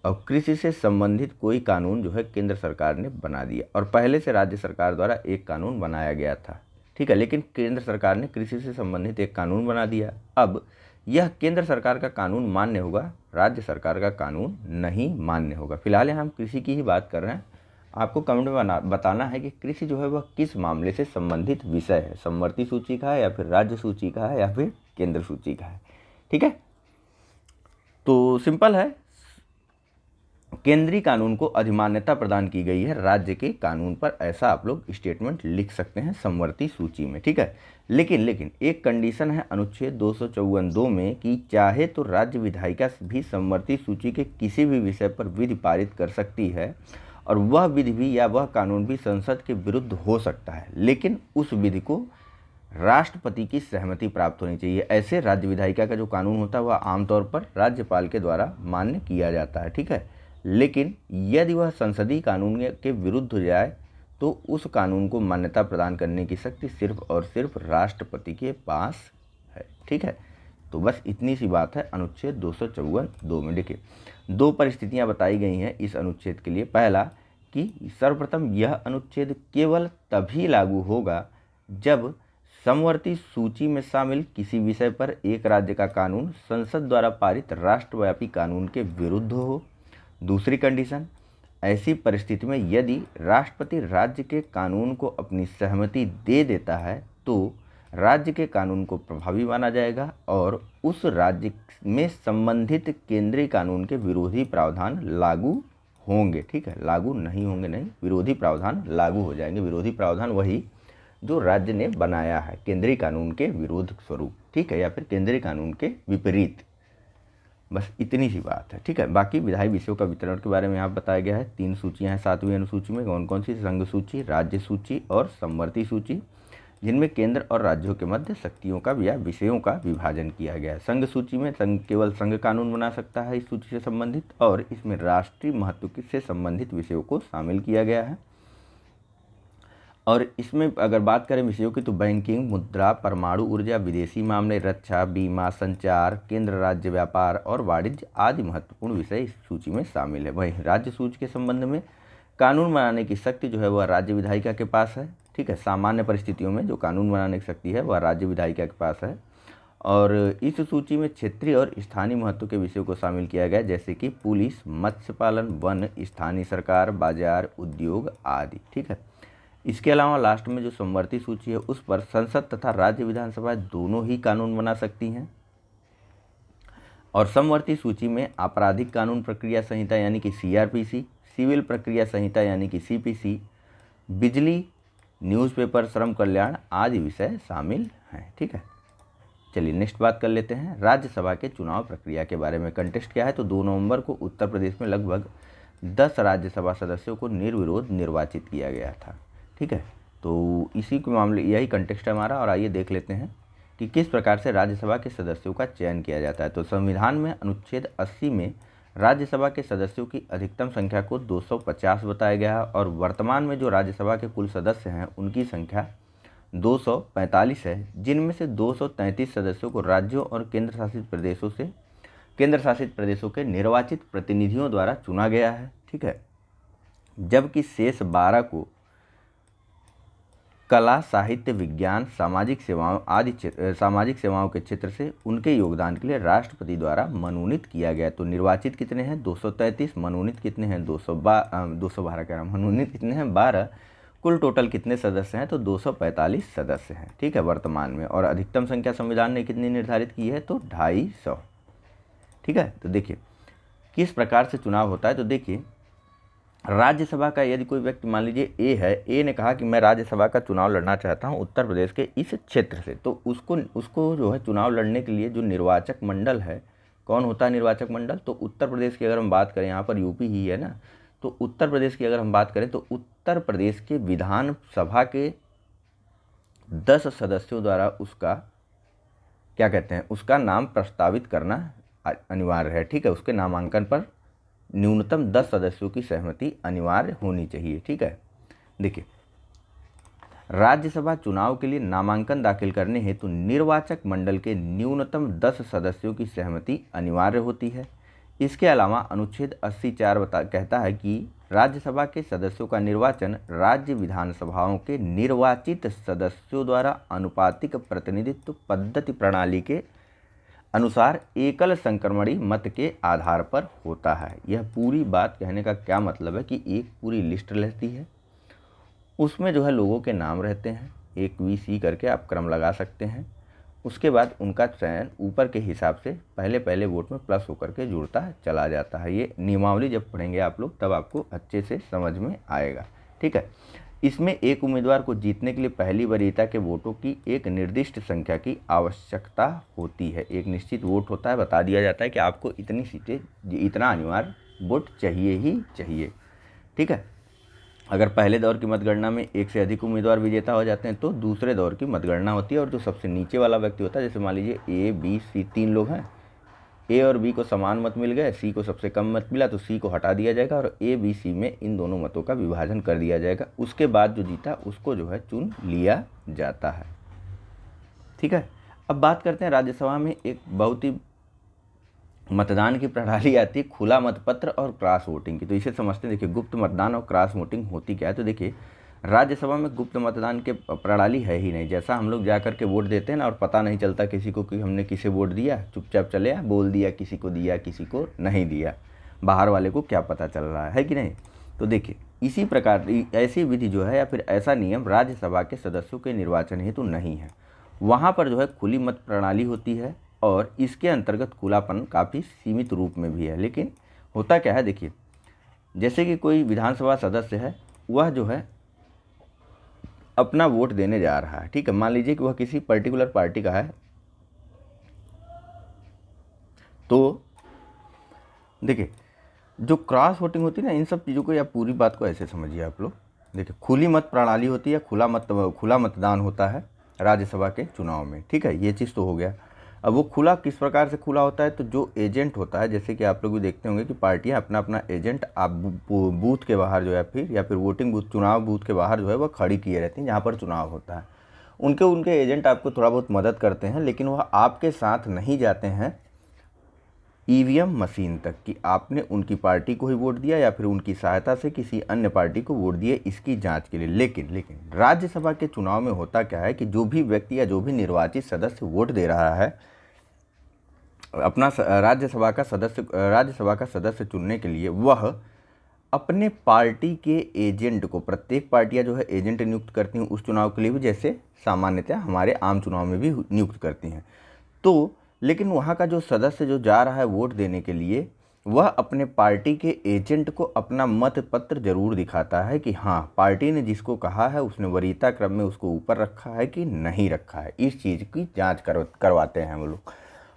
और कृषि से संबंधित कोई कानून जो है केंद्र सरकार ने बना दिया और पहले से राज्य सरकार द्वारा एक कानून बनाया गया था, ठीक है। लेकिन केंद्र सरकार ने कृषि से संबंधित एक कानून बना दिया। अब यह केंद्र सरकार का कानून मान्य होगा, राज्य सरकार का कानून नहीं मान्य होगा। फिलहाल हम कृषि की ही बात कर रहे हैं। आपको कमेंट में बताना है कि कृषि जो है वह किस मामले से संबंधित विषय है, समवर्ती सूची का है या फिर राज्य सूची का है या फिर केंद्र सूची का है, ठीक है। तो सिंपल है, केंद्रीय कानून को अधिमान्यता प्रदान की गई है राज्य के कानून पर, ऐसा आप लोग स्टेटमेंट लिख सकते हैं समवर्ती सूची में, ठीक है। लेकिन एक कंडीशन है अनुच्छेद 254(2) में कि चाहे तो राज्य विधायिका भी समवर्ती सूची के किसी भी विषय पर विधि पारित कर सकती है और वह विधि भी या वह कानून भी संसद के विरुद्ध हो सकता है, लेकिन उस विधि को राष्ट्रपति की सहमति प्राप्त होनी चाहिए। ऐसे राज्य विधायिका का जो कानून होता है वह आमतौर पर राज्यपाल के द्वारा मान्य किया जाता है, ठीक है। लेकिन यदि वह संसदीय कानून के विरुद्ध हो जाए तो उस कानून को मान्यता प्रदान करने की शक्ति सिर्फ और सिर्फ राष्ट्रपति के पास है, ठीक है। तो बस इतनी सी बात है अनुच्छेद 254(2) में। देखिए 2 परिस्थितियां बताई गई हैं इस अनुच्छेद के लिए। पहला कि सर्वप्रथम यह अनुच्छेद केवल तभी लागू होगा जब समवर्ती सूची में शामिल किसी विषय पर एक राज्य का कानून संसद द्वारा पारित राष्ट्रव्यापी कानून के विरुद्ध हो। दूसरी कंडीशन, ऐसी परिस्थिति में यदि राष्ट्रपति राज्य के कानून को अपनी सहमति दे देता है तो राज्य के कानून को प्रभावी माना जाएगा और उस राज्य में संबंधित केंद्रीय कानून के विरोधी प्रावधान लागू होंगे। ठीक है, लागू नहीं होंगे नहीं, विरोधी प्रावधान लागू हो जाएंगे। विरोधी प्रावधान वही जो राज्य ने बनाया है केंद्रीय कानून के विरोध स्वरूप, ठीक है, या फिर केंद्रीय कानून के विपरीत। बस इतनी सी बात है। ठीक है, बाकी विधायी विषयों का वितरण के बारे में यहाँ बताया गया है। 3 सूचियाँ हैं 7वीं अनुसूची में। कौन कौन सी? संघ सूची, राज्य सूची और समवर्ती सूची, जिनमें केंद्र और राज्यों के मध्य शक्तियों का या विषयों का विभाजन किया गया है। संघ सूची में केवल संघ कानून बना सकता है इस सूची से संबंधित, और इसमें राष्ट्रीय महत्व से संबंधित विषयों को शामिल किया गया है। और इसमें अगर बात करें विषयों की तो बैंकिंग, मुद्रा, परमाणु ऊर्जा, विदेशी मामले, रक्षा, बीमा, संचार, केंद्र राज्य व्यापार और वाणिज्य आदि महत्वपूर्ण विषय इस सूची में शामिल है। वहीं राज्य सूची के संबंध में कानून बनाने की शक्ति जो है वह राज्य विधायिका के पास है। ठीक है, सामान्य परिस्थितियों में जो कानून बनाने की शक्ति है वह राज्य विधायिका के पास है। और इस सूची में क्षेत्रीय और स्थानीय महत्व के विषयों को शामिल किया गया, जैसे कि पुलिस, मत्स्य पालन, वन, स्थानीय सरकार, बाजार, उद्योग आदि। ठीक है, इसके अलावा लास्ट में जो समवर्ती सूची है उस पर संसद तथा राज्य विधानसभा दोनों ही कानून बना सकती हैं। और समवर्ती सूची में आपराधिक कानून प्रक्रिया संहिता यानी कि CRPC, सिविल प्रक्रिया संहिता यानी कि CPC, बिजली, न्यूज़पेपर, श्रम कल्याण आदि विषय शामिल हैं। ठीक है, चलिए नेक्स्ट बात कर लेते हैं राज्यसभा के चुनाव प्रक्रिया के बारे में। कंटेस्ट क्या है? तो 2 नवंबर को उत्तर प्रदेश में लगभग 10 राज्यसभा सदस्यों को निर्विरोध निर्वाचित किया गया था। ठीक है, तो इसी के मामले यही कंटेक्स्ट है हमारा। और आइए देख लेते हैं कि किस प्रकार से राज्यसभा के सदस्यों का चयन किया जाता है। तो संविधान में अनुच्छेद 80 में राज्यसभा के सदस्यों की अधिकतम संख्या को 250 बताया गया है, और वर्तमान में जो राज्यसभा के कुल सदस्य हैं उनकी संख्या 245 है, जिनमें से 233 सदस्यों को राज्यों और केंद्र शासित प्रदेशों के निर्वाचित प्रतिनिधियों द्वारा चुना गया है। ठीक है, जबकि शेष 12 को कला, साहित्य, विज्ञान, सामाजिक सेवाओं के क्षेत्र से उनके योगदान के लिए राष्ट्रपति द्वारा मनोनीत किया गया। तो निर्वाचित कितने हैं? 233, मनोनीत कितने हैं? 212 कह रहा हूँ, मनोनीत कितने हैं? 12। कुल टोटल कितने सदस्य हैं? तो 245 सदस्य हैं। ठीक है, वर्तमान में। और अधिकतम संख्या संविधान ने कितनी निर्धारित की है? तो 250। ठीक है, तो देखिए किस प्रकार से चुनाव होता है। तो देखिए राज्यसभा का यदि कोई व्यक्ति मान लीजिए ए है, ए ने कहा कि मैं राज्यसभा का चुनाव लड़ना चाहता हूं उत्तर प्रदेश के इस क्षेत्र से, तो उसको जो है चुनाव लड़ने के लिए जो निर्वाचक मंडल है, कौन होता है निर्वाचक मंडल? तो उत्तर प्रदेश की अगर हम बात करें, यहाँ पर यूपी ही है ना, तो उत्तर प्रदेश की अगर हम बात करें तो उत्तर प्रदेश के विधानसभा के 10 सदस्यों द्वारा उसका क्या कहते हैं, उसका नाम प्रस्तावित करना अनिवार्य है। ठीक है, उसके नामांकन पर न्यूनतम 10 सदस्यों की सहमति अनिवार्य होनी चाहिए। ठीक है, देखिए राज्यसभा चुनाव के लिए नामांकन दाखिल करने हेतु निर्वाचक मंडल के न्यूनतम 10 सदस्यों की सहमति अनिवार्य होती है। इसके अलावा अनुच्छेद 80(4) कहता है कि राज्यसभा के सदस्यों का निर्वाचन राज्य विधानसभाओं के निर्वाचित सदस्यों द्वारा अनुपातिक प्रतिनिधित्व पद्धति प्रणाली के अनुसार एकल संक्रमणी मत के आधार पर होता है। यह पूरी बात कहने का क्या मतलब है कि एक पूरी लिस्ट रहती है, उसमें जो है लोगों के नाम रहते हैं, एक VC करके आप क्रम लगा सकते हैं। उसके बाद उनका चयन ऊपर के हिसाब से पहले वोट में प्लस होकर के जुड़ता चला जाता है। ये नियमावली जब पढ़ेंगे आप लोग तब आपको अच्छे से समझ में आएगा। ठीक है, इसमें एक उम्मीदवार को जीतने के लिए पहली वरीयता के वोटों की एक निर्दिष्ट संख्या की आवश्यकता होती है। एक निश्चित वोट होता है, बता दिया जाता है कि आपको इतनी सीटें, इतना अनिवार्य वोट चाहिए ही चाहिए। ठीक है, अगर पहले दौर की मतगणना में एक से अधिक उम्मीदवार विजेता हो जाते हैं तो दूसरे दौर की मतगणना होती है, और जो सबसे नीचे वाला व्यक्ति होता है, जैसे मान लीजिए A, B, C 3 लोग हैं, A और B को समान मत मिल गए, C को सबसे कम मत मिला तो C को हटा दिया जाएगा और A, B, C में इन दोनों मतों का विभाजन कर दिया जाएगा। उसके बाद जो जीता उसको जो है चुन लिया जाता है। ठीक है, अब बात करते हैं राज्यसभा में एक बहुत ही मतदान की प्रणाली आती है खुला मतपत्र और क्रॉस वोटिंग की। तो इसे समझते हैं। देखिए गुप्त मतदान और क्रॉस वोटिंग होती क्या है। तो देखिए राज्यसभा में गुप्त मतदान के प्रणाली है ही नहीं। जैसा हम लोग जा कर के वोट देते हैं ना, और पता नहीं चलता किसी को कि हमने किसे वोट दिया, चुपचाप चले बोल दिया, किसी को दिया किसी को नहीं दिया, बाहर वाले को क्या पता चल रहा है कि नहीं। तो देखिए इसी प्रकार ऐसी विधि जो है या फिर ऐसा नियम राज्यसभा के सदस्यों के निर्वाचन हेतु नहीं है। वहाँ पर जो है खुली मत प्रणाली होती है और इसके अंतर्गत खुलापन काफ़ी सीमित रूप में भी है। लेकिन होता क्या है, देखिए जैसे कि कोई विधानसभा सदस्य है, वह जो है अपना वोट देने जा रहा है, ठीक है। मान लीजिए कि वह किसी पर्टिकुलर पार्टी का है। तो देखिए जो क्रॉस वोटिंग होती है ना, इन सब चीज़ों को या पूरी बात को ऐसे समझिए आप लोग। देखिए खुली मत प्रणाली होती है, खुला मतदान होता है राज्यसभा के चुनाव में, ठीक है। ये चीज़ तो हो गया। अब वो खुला किस प्रकार से खुला होता है, तो जो एजेंट होता है, जैसे कि आप लोग भी देखते होंगे कि पार्टियां अपना अपना एजेंट आप बूथ के बाहर जो है या फिर वोटिंग बूथ, चुनाव बूथ के बाहर जो है वह खड़ी किए रहती हैं जहाँ पर चुनाव होता है। उनके एजेंट आपको थोड़ा बहुत मदद करते हैं, लेकिन वह आपके साथ नहीं जाते हैं ईवीएम मशीन तक कि आपने उनकी पार्टी को ही वोट दिया या फिर उनकी सहायता से किसी अन्य पार्टी को वोट दिए, इसकी जांच के लिए। लेकिन राज्यसभा के चुनाव में होता क्या है कि जो भी व्यक्ति या जो भी निर्वाचित सदस्य वोट दे रहा है अपना राज्यसभा का सदस्य चुनने के लिए, वह अपने पार्टी के एजेंट को, प्रत्येक पार्टियां जो है एजेंट नियुक्त करती हैं उस चुनाव के लिए भी, जैसे सामान्यतः हमारे आम चुनाव में भी नियुक्त करती हैं। तो लेकिन वहाँ का जो सदस्य जो जा रहा है वोट देने के लिए, वह अपने पार्टी के एजेंट को अपना मत पत्र जरूर दिखाता है कि हाँ पार्टी ने जिसको कहा है उसने वरीयता क्रम में उसको ऊपर रखा है कि नहीं रखा है। इस चीज़ की जांच करवाते हैं हम लोग।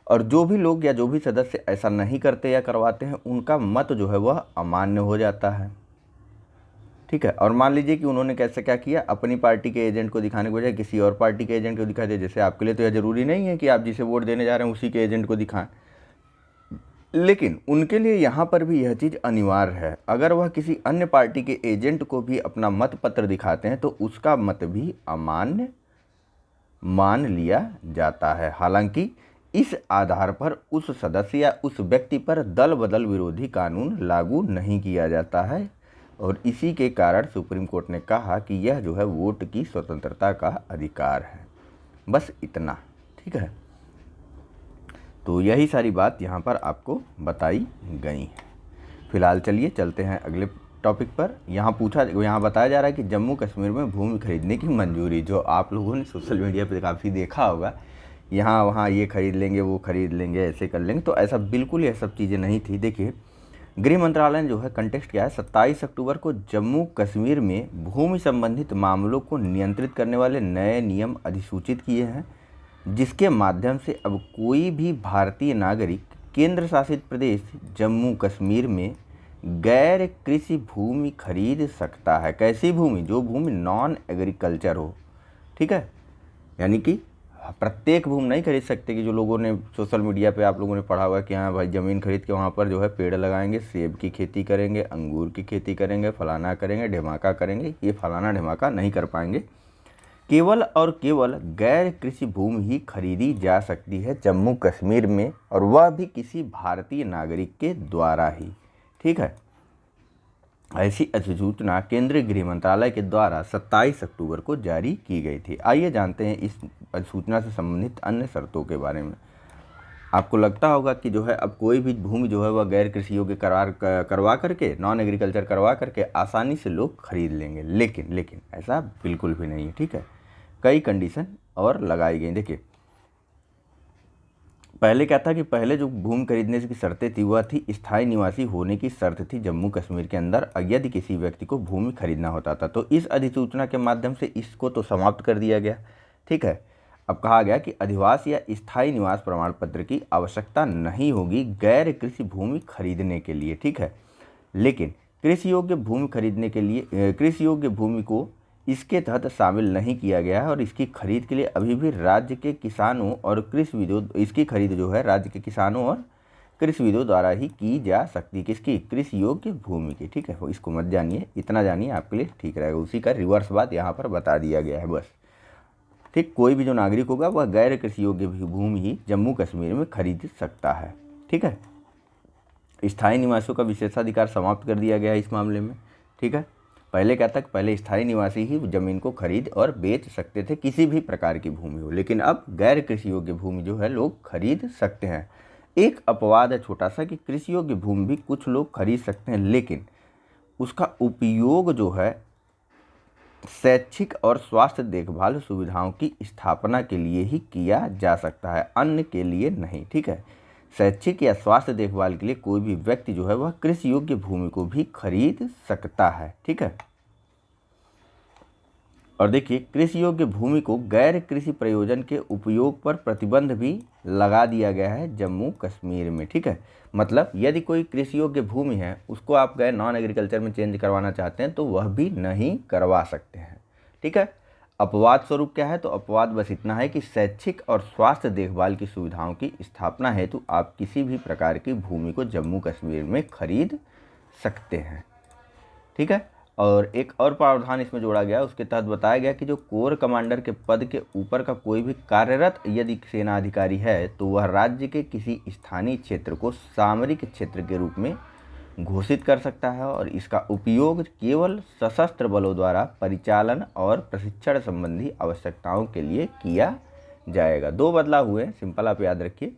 और जो भी लोग या जो भी सदस्य ऐसा नहीं करते या करवाते हैं, उनका मत जो है वह अमान्य हो जाता है, ठीक है। और मान लीजिए कि उन्होंने कैसे क्या किया, अपनी पार्टी के एजेंट को दिखाने के बजाय किसी और पार्टी के एजेंट को दिखा दिया। जैसे आपके लिए तो यह जरूरी नहीं है कि आप जिसे वोट देने जा रहे हैं उसी के एजेंट को दिखाएं, लेकिन उनके लिए यहाँ पर भी यह चीज़ अनिवार्य है। अगर वह किसी अन्य पार्टी के एजेंट को भी अपना मत पत्र दिखाते हैं तो उसका मत भी अमान्य मान लिया जाता है। हालांकि इस आधार पर उस सदस्य या उस व्यक्ति पर दल बदल विरोधी कानून लागू नहीं किया जाता है। और इसी के कारण सुप्रीम कोर्ट ने कहा कि यह जो है वोट की स्वतंत्रता का अधिकार है। बस इतना, ठीक है। तो यही सारी बात यहाँ पर आपको बताई गई है। फिलहाल चलिए चलते हैं अगले टॉपिक पर। यहाँ बताया जा रहा है कि जम्मू कश्मीर में भूमि खरीदने की मंजूरी, जो आप लोगों ने सोशल मीडिया पर काफ़ी देखा होगा, यहाँ वहाँ ये खरीद लेंगे वो खरीद लेंगे ऐसे कर लेंगे। तो ऐसा बिल्कुल ये सब चीज़ें नहीं थी। देखिए गृह मंत्रालय ने जो है कंटेक्स्ट किया है 27 अक्टूबर को जम्मू कश्मीर में भूमि संबंधित मामलों को नियंत्रित करने वाले नए नियम अधिसूचित किए हैं, जिसके माध्यम से अब कोई भी भारतीय नागरिक केंद्र शासित प्रदेश जम्मू कश्मीर में गैर कृषि भूमि खरीद सकता है। कैसी भूमि? जो भूमि नॉन एग्रीकल्चर हो, ठीक है। यानी कि प्रत्येक भूमि नहीं खरीद सकते कि जो लोगों ने सोशल मीडिया पे आप लोगों ने पढ़ा हुआ कि हाँ भाई ज़मीन खरीद के वहाँ पर जो है पेड़ लगाएंगे, सेब की खेती करेंगे, अंगूर की खेती करेंगे, फलाना करेंगे, ढिमाका करेंगे। ये फलाना ढिमाका नहीं कर पाएंगे। केवल और केवल गैर कृषि भूमि ही खरीदी जा सकती है जम्मू कश्मीर में, और वह भी किसी भारतीय नागरिक के द्वारा ही, ठीक है। ऐसी अधिसूचना केंद्रीय गृह मंत्रालय के द्वारा 27 अक्टूबर को जारी की गई थी। आइए जानते हैं इस अधिसूचना से संबंधित अन्य शर्तों के बारे में। आपको लगता होगा कि जो है अब कोई भी भूमि जो है वह गैर कृषि योग्य करवा करके, नॉन एग्रीकल्चर करवा करके आसानी से लोग खरीद लेंगे, लेकिन ऐसा बिल्कुल भी नहीं है, ठीक है। कई कंडीशन और लगाई गई। देखिए पहले क्या था कि पहले जो भूमि खरीदने की शर्तें थी वह थी स्थायी निवासी होने की शर्त थी जम्मू कश्मीर के अंदर, यदि किसी व्यक्ति को भूमि खरीदना होता था। तो इस अधिसूचना के माध्यम से इसको तो समाप्त कर दिया गया, ठीक है। अब कहा गया कि अधिवास या स्थायी निवास प्रमाण पत्र की आवश्यकता नहीं होगी गैर कृषि भूमि खरीदने के लिए, ठीक है। लेकिन कृषि योग्य भूमि खरीदने के लिए कृषि योग्य भूमि को इसके तहत शामिल नहीं किया गया है, और इसकी खरीद के लिए अभी भी राज्य के किसानों और कृषिविदों, इसकी खरीद जो है राज्य के किसानों और कृषिविदों द्वारा ही की जा सकती है। किसकी? कृषि योग्य भूमि की, ठीक है। इसको मत जानिए, इतना जानिए आपके लिए ठीक रहेगा। उसी का रिवर्स बात यहाँ पर बता दिया गया है बस। ठीक, कोई भी जो नागरिक होगा वह गैर कृषि योग्य भूमि ही जम्मू कश्मीर में खरीद सकता है। ठीक है, स्थायी निवासियों का विशेषाधिकार समाप्त कर दिया गया है इस मामले में। ठीक है, पहले क्या था, पहले स्थायी निवासी ही ज़मीन को खरीद और बेच सकते थे, किसी भी प्रकार की भूमि हो, लेकिन अब गैर कृषि योग्य भूमि जो है लोग खरीद सकते हैं। एक अपवाद है छोटा सा कि कृषि योग्य भूमि भी कुछ लोग खरीद सकते हैं, लेकिन उसका उपयोग जो है शैक्षिक और स्वास्थ्य देखभाल सुविधाओं की स्थापना के लिए ही किया जा सकता है, अन्य के लिए नहीं। ठीक है, शैक्षिक या स्वास्थ्य देखभाल के लिए कोई भी व्यक्ति जो है वह कृषि योग्य भूमि को भी खरीद सकता है। ठीक है, और देखिए कृषि योग्य भूमि को गैर कृषि प्रयोजन के उपयोग पर प्रतिबंध भी लगा दिया गया है जम्मू कश्मीर में। ठीक है, मतलब यदि कोई कृषि योग्य भूमि है उसको आप गए नॉन एग्रीकल्चर में चेंज करवाना चाहते हैं तो वह भी नहीं करवा सकते हैं। ठीक है, अपवाद स्वरूप क्या है, तो अपवाद बस इतना है कि शैक्षिक और स्वास्थ्य देखभाल की सुविधाओं की स्थापना हेतु आप किसी भी प्रकार की भूमि को जम्मू कश्मीर में खरीद सकते हैं। ठीक है, और एक और प्रावधान इसमें जोड़ा गया, उसके तहत बताया गया कि जो कोर कमांडर के पद के ऊपर का कोई भी कार्यरत यदि सेना अधिकारी है तो वह राज्य के किसी स्थानीय क्षेत्र को सामरिक क्षेत्र के रूप में घोषित कर सकता है और इसका उपयोग केवल सशस्त्र बलों द्वारा परिचालन और प्रशिक्षण संबंधी आवश्यकताओं के लिए किया जाएगा। दो बदलाव हुए, सिंपल आप याद रखिए।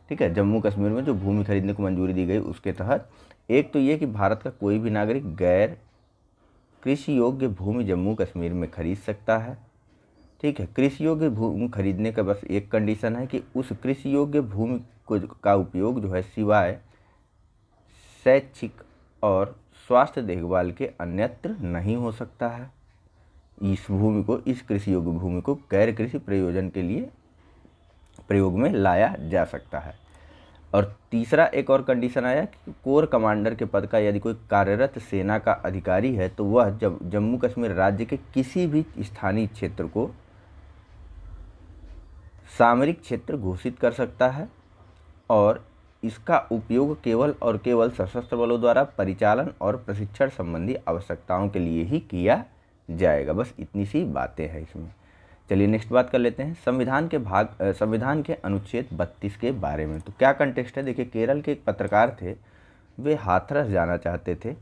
ठीक है, जम्मू कश्मीर में जो भूमि खरीदने को मंजूरी दी गई उसके तहत एक तो ये कि भारत का कोई भी नागरिक गैर कृषि योग्य भूमि जम्मू कश्मीर में खरीद सकता है। ठीक है, कृषि योग्य भूमि खरीदने का बस एक कंडीशन है कि उस कृषि योग्य भूमि का उपयोग जो है सिवाय शैक्षिक और स्वास्थ्य देखभाल के अन्यत्र नहीं हो सकता है। इस भूमि को, इस कृषि योग्य भूमि को गैर कृषि प्रयोजन के लिए प्रयोग में लाया जा सकता है। और तीसरा एक और कंडीशन आया कि कोर कमांडर के पद का यदि कोई कार्यरत सेना का अधिकारी है तो वह जब जम्मू कश्मीर राज्य के किसी भी स्थानीय क्षेत्र को सामरिक क्षेत्र घोषित कर सकता है और इसका उपयोग केवल और केवल सशस्त्र बलों द्वारा परिचालन और प्रशिक्षण संबंधी आवश्यकताओं के लिए ही किया जाएगा। बस इतनी सी बातें हैं इसमें। चलिए नेक्स्ट बात कर लेते हैं संविधान के अनुच्छेद 32 के बारे में। तो क्या कंटेक्स्ट है, देखिए केरल के एक पत्रकार थे, वे हाथरस जाना चाहते थे।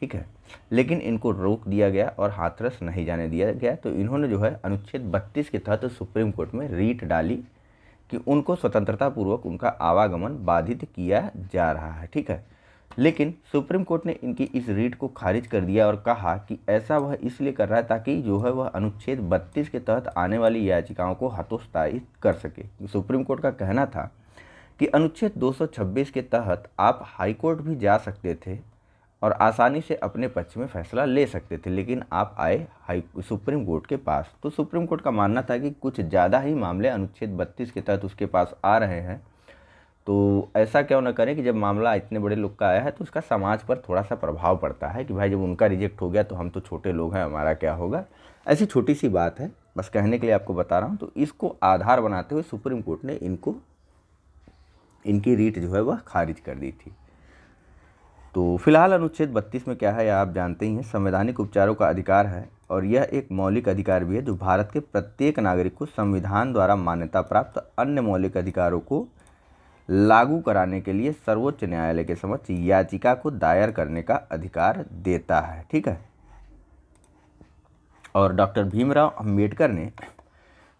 ठीक है, लेकिन इनको रोक दिया गया और हाथरस नहीं जाने दिया गया, तो इन्होंने जो है अनुच्छेद 32 के तहत सुप्रीम कोर्ट में रीट डाली कि उनको स्वतंत्रता पूर्वक उनका आवागमन बाधित किया जा रहा है। ठीक है, लेकिन सुप्रीम कोर्ट ने इनकी इस रीट को खारिज कर दिया और कहा कि ऐसा वह इसलिए कर रहा है ताकि जो है वह अनुच्छेद 32 के तहत आने वाली याचिकाओं को हतोत्साहित कर सके। सुप्रीम कोर्ट का कहना था कि अनुच्छेद 226 के तहत आप हाई कोर्ट भी जा सकते थे और आसानी से अपने पक्ष में फैसला ले सकते थे, लेकिन आप आए सुप्रीम कोर्ट के पास। तो सुप्रीम कोर्ट का मानना था कि कुछ ज़्यादा ही मामले अनुच्छेद 32 के तहत उसके पास आ रहे हैं, तो ऐसा क्यों ना करें कि जब मामला इतने बड़े लोग का आया है तो उसका समाज पर थोड़ा सा प्रभाव पड़ता है कि भाई जब उनका रिजेक्ट हो गया तो हम तो छोटे लोग हैं, हमारा क्या होगा। ऐसी छोटी सी बात है, बस कहने के लिए आपको बता रहा हूँ। तो इसको आधार बनाते हुए सुप्रीम कोर्ट ने इनकी रीट जो है वह खारिज कर दी थी। तो फिलहाल अनुच्छेद 32 में क्या है या आप जानते ही हैं, संवैधानिक उपचारों का अधिकार है और यह एक मौलिक अधिकार भी है जो भारत के प्रत्येक नागरिक को संविधान द्वारा मान्यता प्राप्त अन्य मौलिक अधिकारों को लागू कराने के लिए सर्वोच्च न्यायालय के समक्ष याचिका को दायर करने का अधिकार देता है। ठीक है, और डॉक्टर भीमराव अंबेडकर ने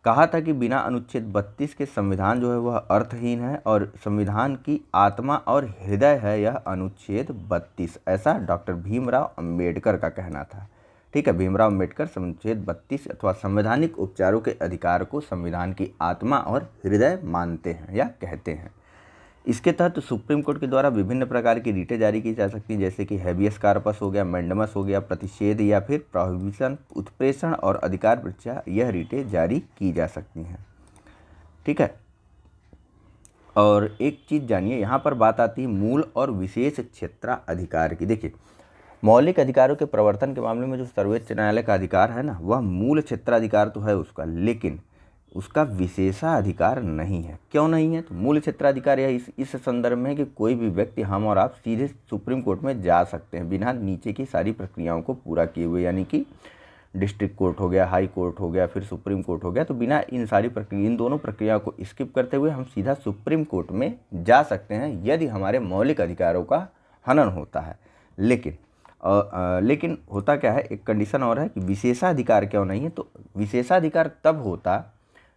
कहा था कि बिना अनुच्छेद 32 के संविधान जो है वह अर्थहीन है और संविधान की आत्मा और हृदय है यह अनुच्छेद 32। ऐसा डॉक्टर भीमराव अंबेडकर का कहना था। ठीक है, भीमराव अंबेडकर अनुच्छेद 32 अथवा संवैधानिक उपचारों के अधिकार को संविधान की आत्मा और हृदय मानते हैं या कहते हैं। इसके तहत सुप्रीम कोर्ट के द्वारा विभिन्न प्रकार की रीटें जारी की जा सकती हैं, जैसे कि हैबियस कार्पस हो गया, मैंडमस हो गया, प्रतिषेध या फिर प्रोहिबिशन, उत्प्रेषण और अधिकार परीक्षा, यह रीटें जारी की जा सकती हैं। ठीक है, और एक चीज़ जानिए, यहाँ पर बात आती है मूल और विशेष क्षेत्राधिकार की। देखिए मौलिक अधिकारों के प्रवर्तन के मामले में जो सर्वोच्च न्यायालय का अधिकार है ना, वह मूल क्षेत्राधिकार तो है उसका, लेकिन उसका विशेषाधिकार नहीं है। क्यों नहीं है? तो मूल क्षेत्राधिकार यह इस संदर्भ में है कि कोई भी व्यक्ति, हम और आप सीधे सुप्रीम कोर्ट में जा सकते हैं बिना नीचे की सारी प्रक्रियाओं को पूरा किए हुए, यानी कि डिस्ट्रिक्ट कोर्ट हो गया, हाई कोर्ट हो गया, फिर सुप्रीम कोर्ट हो गया। तो बिना इन दोनों प्रक्रियाओं को स्किप करते हुए हम सीधा सुप्रीम कोर्ट में जा सकते हैं यदि हमारे मौलिक अधिकारों का हनन होता है। लेकिन होता क्या है, एक कंडीशन और है कि विशेषाधिकार क्यों नहीं है। तो विशेषाधिकार तब होता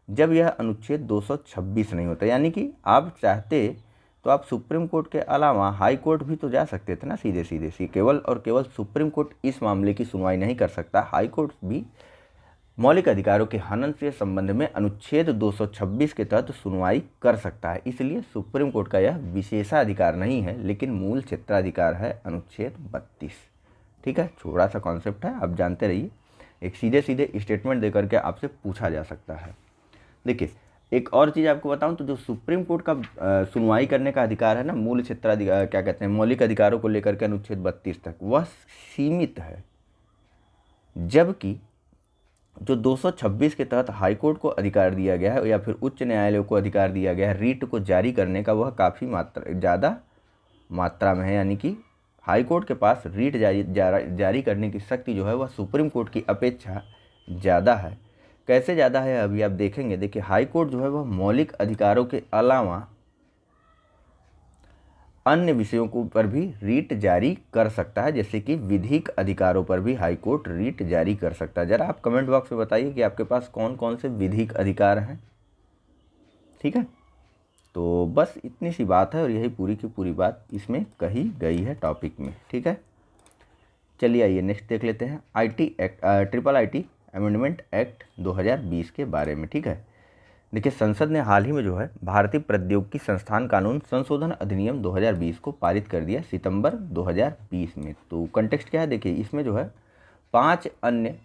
जब यह अनुच्छेद 226 नहीं होता। यानी कि आप चाहते तो आप सुप्रीम कोर्ट के अलावा हाई कोर्ट भी तो जा सकते थे ना, सीधे केवल और केवल सुप्रीम कोर्ट इस मामले की सुनवाई नहीं कर सकता। हाई कोर्ट भी मौलिक अधिकारों के हनन से संबंध में अनुच्छेद 226 के तहत सुनवाई कर सकता है। इसलिए सुप्रीम कोर्ट का यह विशेषाधिकार नहीं है, लेकिन मूल क्षेत्राधिकार है अनुच्छेद 32। ठीक है, छोटा सा कॉन्सेप्ट है, आप जानते रहिए। एक सीधे स्टेटमेंट देकर के आपसे पूछा जा सकता है। देखिए, एक और चीज़ आपको बताऊं तो जो सुप्रीम कोर्ट का सुनवाई करने का अधिकार है ना, मूल क्षेत्राधिकार क्या कहते हैं, मौलिक अधिकारों को लेकर के अनुच्छेद 32 तक, वह सीमित है। जबकि जो 226 के तहत हाई कोर्ट को अधिकार दिया गया है या फिर उच्च न्यायालय को अधिकार दिया गया है रीट को जारी करने का, वह काफ़ी ज़्यादा मात्रा में है। यानी कि हाई कोर्ट के पास रीट जारी करने की शक्ति जो है वह सुप्रीम कोर्ट की अपेक्षा ज़्यादा है। कैसे ज़्यादा है अभी आप देखेंगे। देखिए, हाई कोर्ट जो है वह मौलिक अधिकारों के अलावा अन्य विषयों को पर भी रीट जारी कर सकता है, जैसे कि विधिक अधिकारों पर भी हाई कोर्ट रीट जारी कर सकता है। ज़रा आप कमेंट बॉक्स में बताइए कि आपके पास कौन कौन से विधिक अधिकार हैं। ठीक है, तो बस इतनी सी बात है और यही पूरी की पूरी बात इसमें कही गई है टॉपिक में। ठीक है, चलिए आइए नेक्स्ट देख लेते हैं ट्रिपल आईटी अमेंडमेंट एक्ट 2020 के बारे में। ठीक है, देखिए, संसद ने हाल ही में जो है भारतीय प्रौद्योगिकी संस्थान कानून संशोधन अधिनियम 2020 को पारित कर दिया सितंबर 2020 में। तो कंटेक्स्ट क्या है, देखिए, इसमें जो है 5 अन्य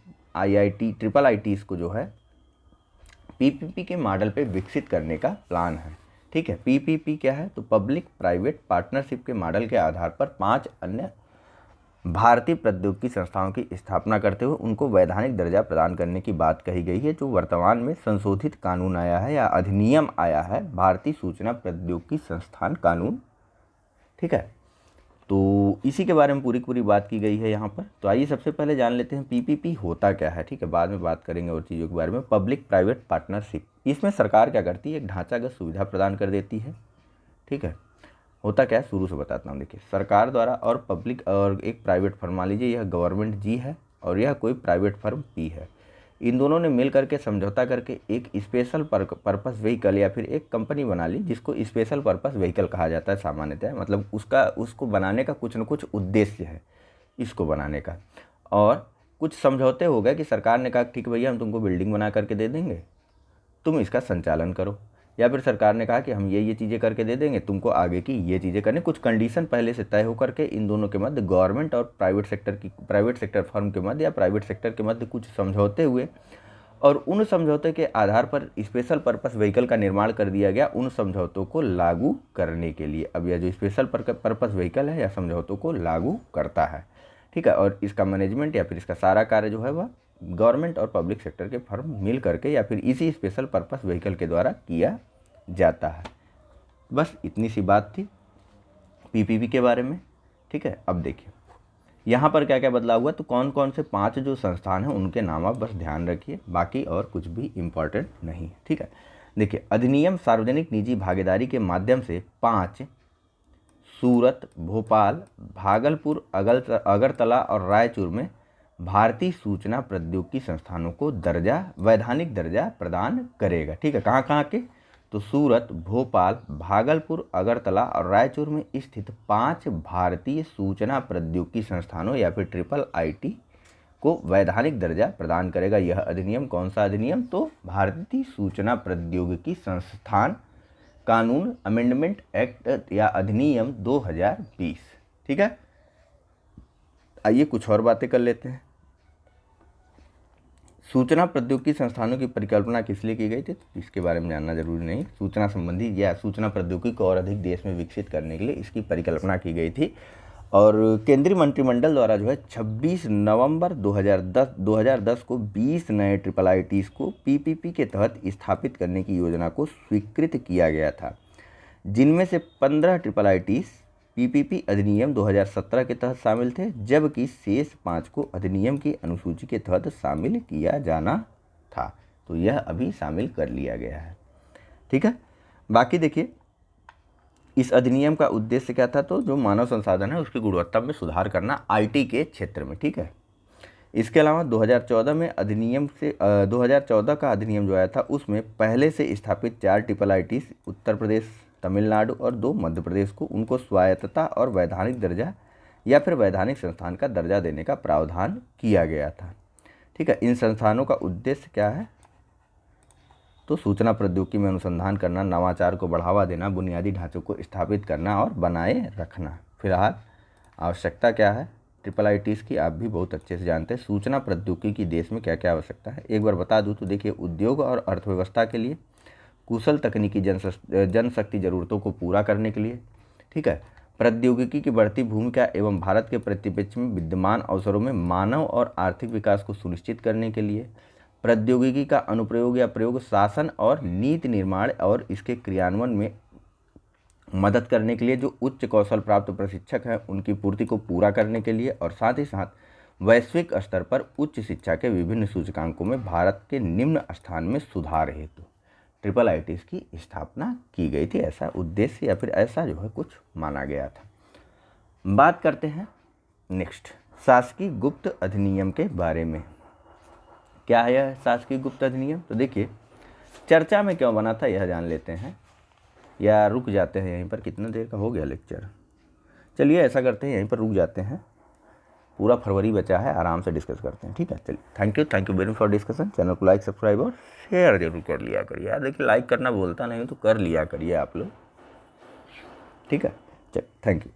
ट्रिपल आईटीज़ को जो है पीपीपी के मॉडल पे विकसित करने का प्लान है। ठीक है, पीपीपी क्या है, तो पब्लिक प्राइवेट पार्टनरशिप के मॉडल के आधार पर 5 अन्य भारतीय प्रौद्योगिकी संस्थाओं की स्थापना करते हुए उनको वैधानिक दर्जा प्रदान करने की बात कही गई है। जो वर्तमान में संशोधित कानून आया है या अधिनियम आया है, भारतीय सूचना प्रौद्योगिकी संस्थान कानून। ठीक है, तो इसी के बारे में पूरी बात की गई है यहाँ पर। तो आइए सबसे पहले जान लेते हैं पीपीपी होता क्या है। ठीक है, बाद में बात करेंगे और चीज़ों के बारे में। पब्लिक प्राइवेट पार्टनरशिप, इसमें सरकार क्या करती है, एक ढांचागत सुविधा प्रदान कर देती है। ठीक है, होता क्या है, शुरू से बताता हूँ। देखिए, सरकार द्वारा और पब्लिक और एक प्राइवेट फर्म, मान लीजिए यह गवर्नमेंट जी है और यह कोई प्राइवेट फर्म पी है, इन दोनों ने मिल करके समझौता करके एक स्पेशल पर्पस व्हीकल या फिर एक कंपनी बना ली जिसको स्पेशल पर्पस व्हीकल कहा जाता है सामान्यतः। मतलब उसको बनाने का कुछ न कुछ उद्देश्य है इसको बनाने का। और कुछ समझौते हो गए कि सरकार ने कहा ठीक भैया हम तुमको बिल्डिंग बना करके दे देंगे, तुम इसका संचालन करो। या फिर सरकार ने कहा कि हम ये चीज़ें करके दे देंगे, तुमको आगे की ये चीज़ें करने। कुछ कंडीशन पहले से तय होकर के इन दोनों के मध्य, गवर्नमेंट और प्राइवेट सेक्टर फर्म के मध्य या प्राइवेट सेक्टर के मध्य कुछ समझौते हुए और उन समझौते के आधार पर स्पेशल पर्पस व्हीकल का निर्माण कर दिया गया उन समझौतों को लागू करने के लिए। अब यह जो स्पेशल पर्पस व्हीकल है या समझौतों को लागू करता है। ठीक है, और इसका मैनेजमेंट या फिर इसका सारा कार्य जो है वह गवर्नमेंट और पब्लिक सेक्टर के फर्म मिल करके या फिर इसी स्पेशल पर्पस व्हीकल के द्वारा किया जाता है। बस इतनी सी बात थी पीपीपी के बारे में। ठीक है, अब देखिए यहाँ पर क्या क्या बदलाव हुआ। तो कौन कौन से 5 जो संस्थान हैं उनके नाम आप बस ध्यान रखिए, बाकी और कुछ भी इम्पॉर्टेंट नहीं है। ठीक है, देखिए, अधिनियम सार्वजनिक निजी भागीदारी के माध्यम से 5 सूरत, भोपाल, भागलपुर, अगरतला और रायचूर में भारतीय सूचना प्रौद्योगिकी संस्थानों को वैधानिक दर्जा प्रदान करेगा। ठीक है, कहाँ कहाँ के, तो सूरत, भोपाल, भागलपुर, अगरतला और रायचूर में स्थित 5 भारतीय सूचना प्रौद्योगिकी संस्थानों या फिर ट्रिपल आईटी को वैधानिक दर्जा प्रदान करेगा यह अधिनियम। कौन सा अधिनियम, तो भारतीय सूचना प्रौद्योगिकी संस्थान कानून अमेंडमेंट एक्ट या अधिनियम 2020। ठीक है, आइए कुछ और बातें कर लेते हैं। सूचना प्रौद्योगिकी संस्थानों की परिकल्पना किस लिए की गई थी, इसके बारे में जानना जरूरी नहीं। सूचना संबंधी या सूचना प्रौद्योगिकी को और अधिक देश में विकसित करने के लिए इसकी परिकल्पना की गई थी। और केंद्रीय मंत्रिमंडल द्वारा जो है 26 नवंबर 2010 को 20 नए ट्रिपल आईटीज़ को पीपीपी के तहत स्थापित करने की योजना को स्वीकृत किया गया था, जिनमें से 15 ट्रिपल आईटीज़ पीपीपी अधिनियम 2017 के तहत शामिल थे, जबकि शेष 5 को अधिनियम की अनुसूची के तहत शामिल किया जाना था। तो यह अभी शामिल कर लिया गया है। ठीक है, बाकी देखिए इस अधिनियम का उद्देश्य क्या था, तो जो मानव संसाधन है उसकी गुणवत्ता में सुधार करना आईटी के क्षेत्र में। ठीक है, इसके अलावा 2014 में अधिनियम से 2014 का अधिनियम जो आया था उसमें पहले से स्थापित 4 ट्रिपल आईटीज उत्तर प्रदेश, तमिलनाडु और 2 मध्य प्रदेश को उनको स्वायत्तता और वैधानिक दर्जा या फिर वैधानिक संस्थान का दर्जा देने का प्रावधान किया गया था। ठीक है, इन संस्थानों का उद्देश्य क्या है, तो सूचना प्रौद्योगिकी में अनुसंधान करना, नवाचार को बढ़ावा देना, बुनियादी ढांचों को स्थापित करना और बनाए रखना। फिलहाल आवश्यकता क्या है ट्रिपल आईटीज़ की, आप भी बहुत अच्छे से जानते हैं। सूचना प्रौद्योगिकी की देश में क्या क्या आवश्यकता है एक बार बता दूं तो देखिए, उद्योग और अर्थव्यवस्था के लिए कुशल तकनीकी जनशक्ति ज़रूरतों को पूरा करने के लिए। ठीक है, प्रौद्योगिकी की बढ़ती भूमिका एवं भारत के परिप्रेक्ष्य में विद्यमान अवसरों में मानव और आर्थिक विकास को सुनिश्चित करने के लिए। प्रौद्योगिकी का अनुप्रयोग या प्रयोग शासन और नीति निर्माण और इसके क्रियान्वयन में मदद करने के लिए, जो उच्च कौशल प्राप्त प्रशिक्षक हैं उनकी पूर्ति को पूरा करने के लिए, और साथ ही साथ वैश्विक स्तर पर उच्च शिक्षा के विभिन्न सूचकांकों में भारत के निम्न स्थान में सुधार हेतु ट्रिपल आईटीज़ की स्थापना की गई थी। ऐसा उद्देश्य या फिर ऐसा जो है कुछ माना गया था। बात करते हैं नेक्स्ट शासकीय गुप्त अधिनियम के बारे में। क्या है यह शासकीय गुप्त अधिनियम, तो देखिए चर्चा में क्यों बना था यह जान लेते हैं, या रुक जाते हैं यहीं पर, कितना देर का हो गया लेक्चर। चलिए ऐसा करते हैं यहीं पर रुक जाते हैं, पूरा फरवरी बचा है, आराम से डिस्कस करते हैं। ठीक है, चलिए thank you very much for discussion. Channel को लाइक सब्सक्राइब और शेयर जरूर कर लिया करिए यार, देखिए लाइक करना बोलता नहीं तो कर लिया करिए आप लोग। ठीक है, चलिए थैंक यू।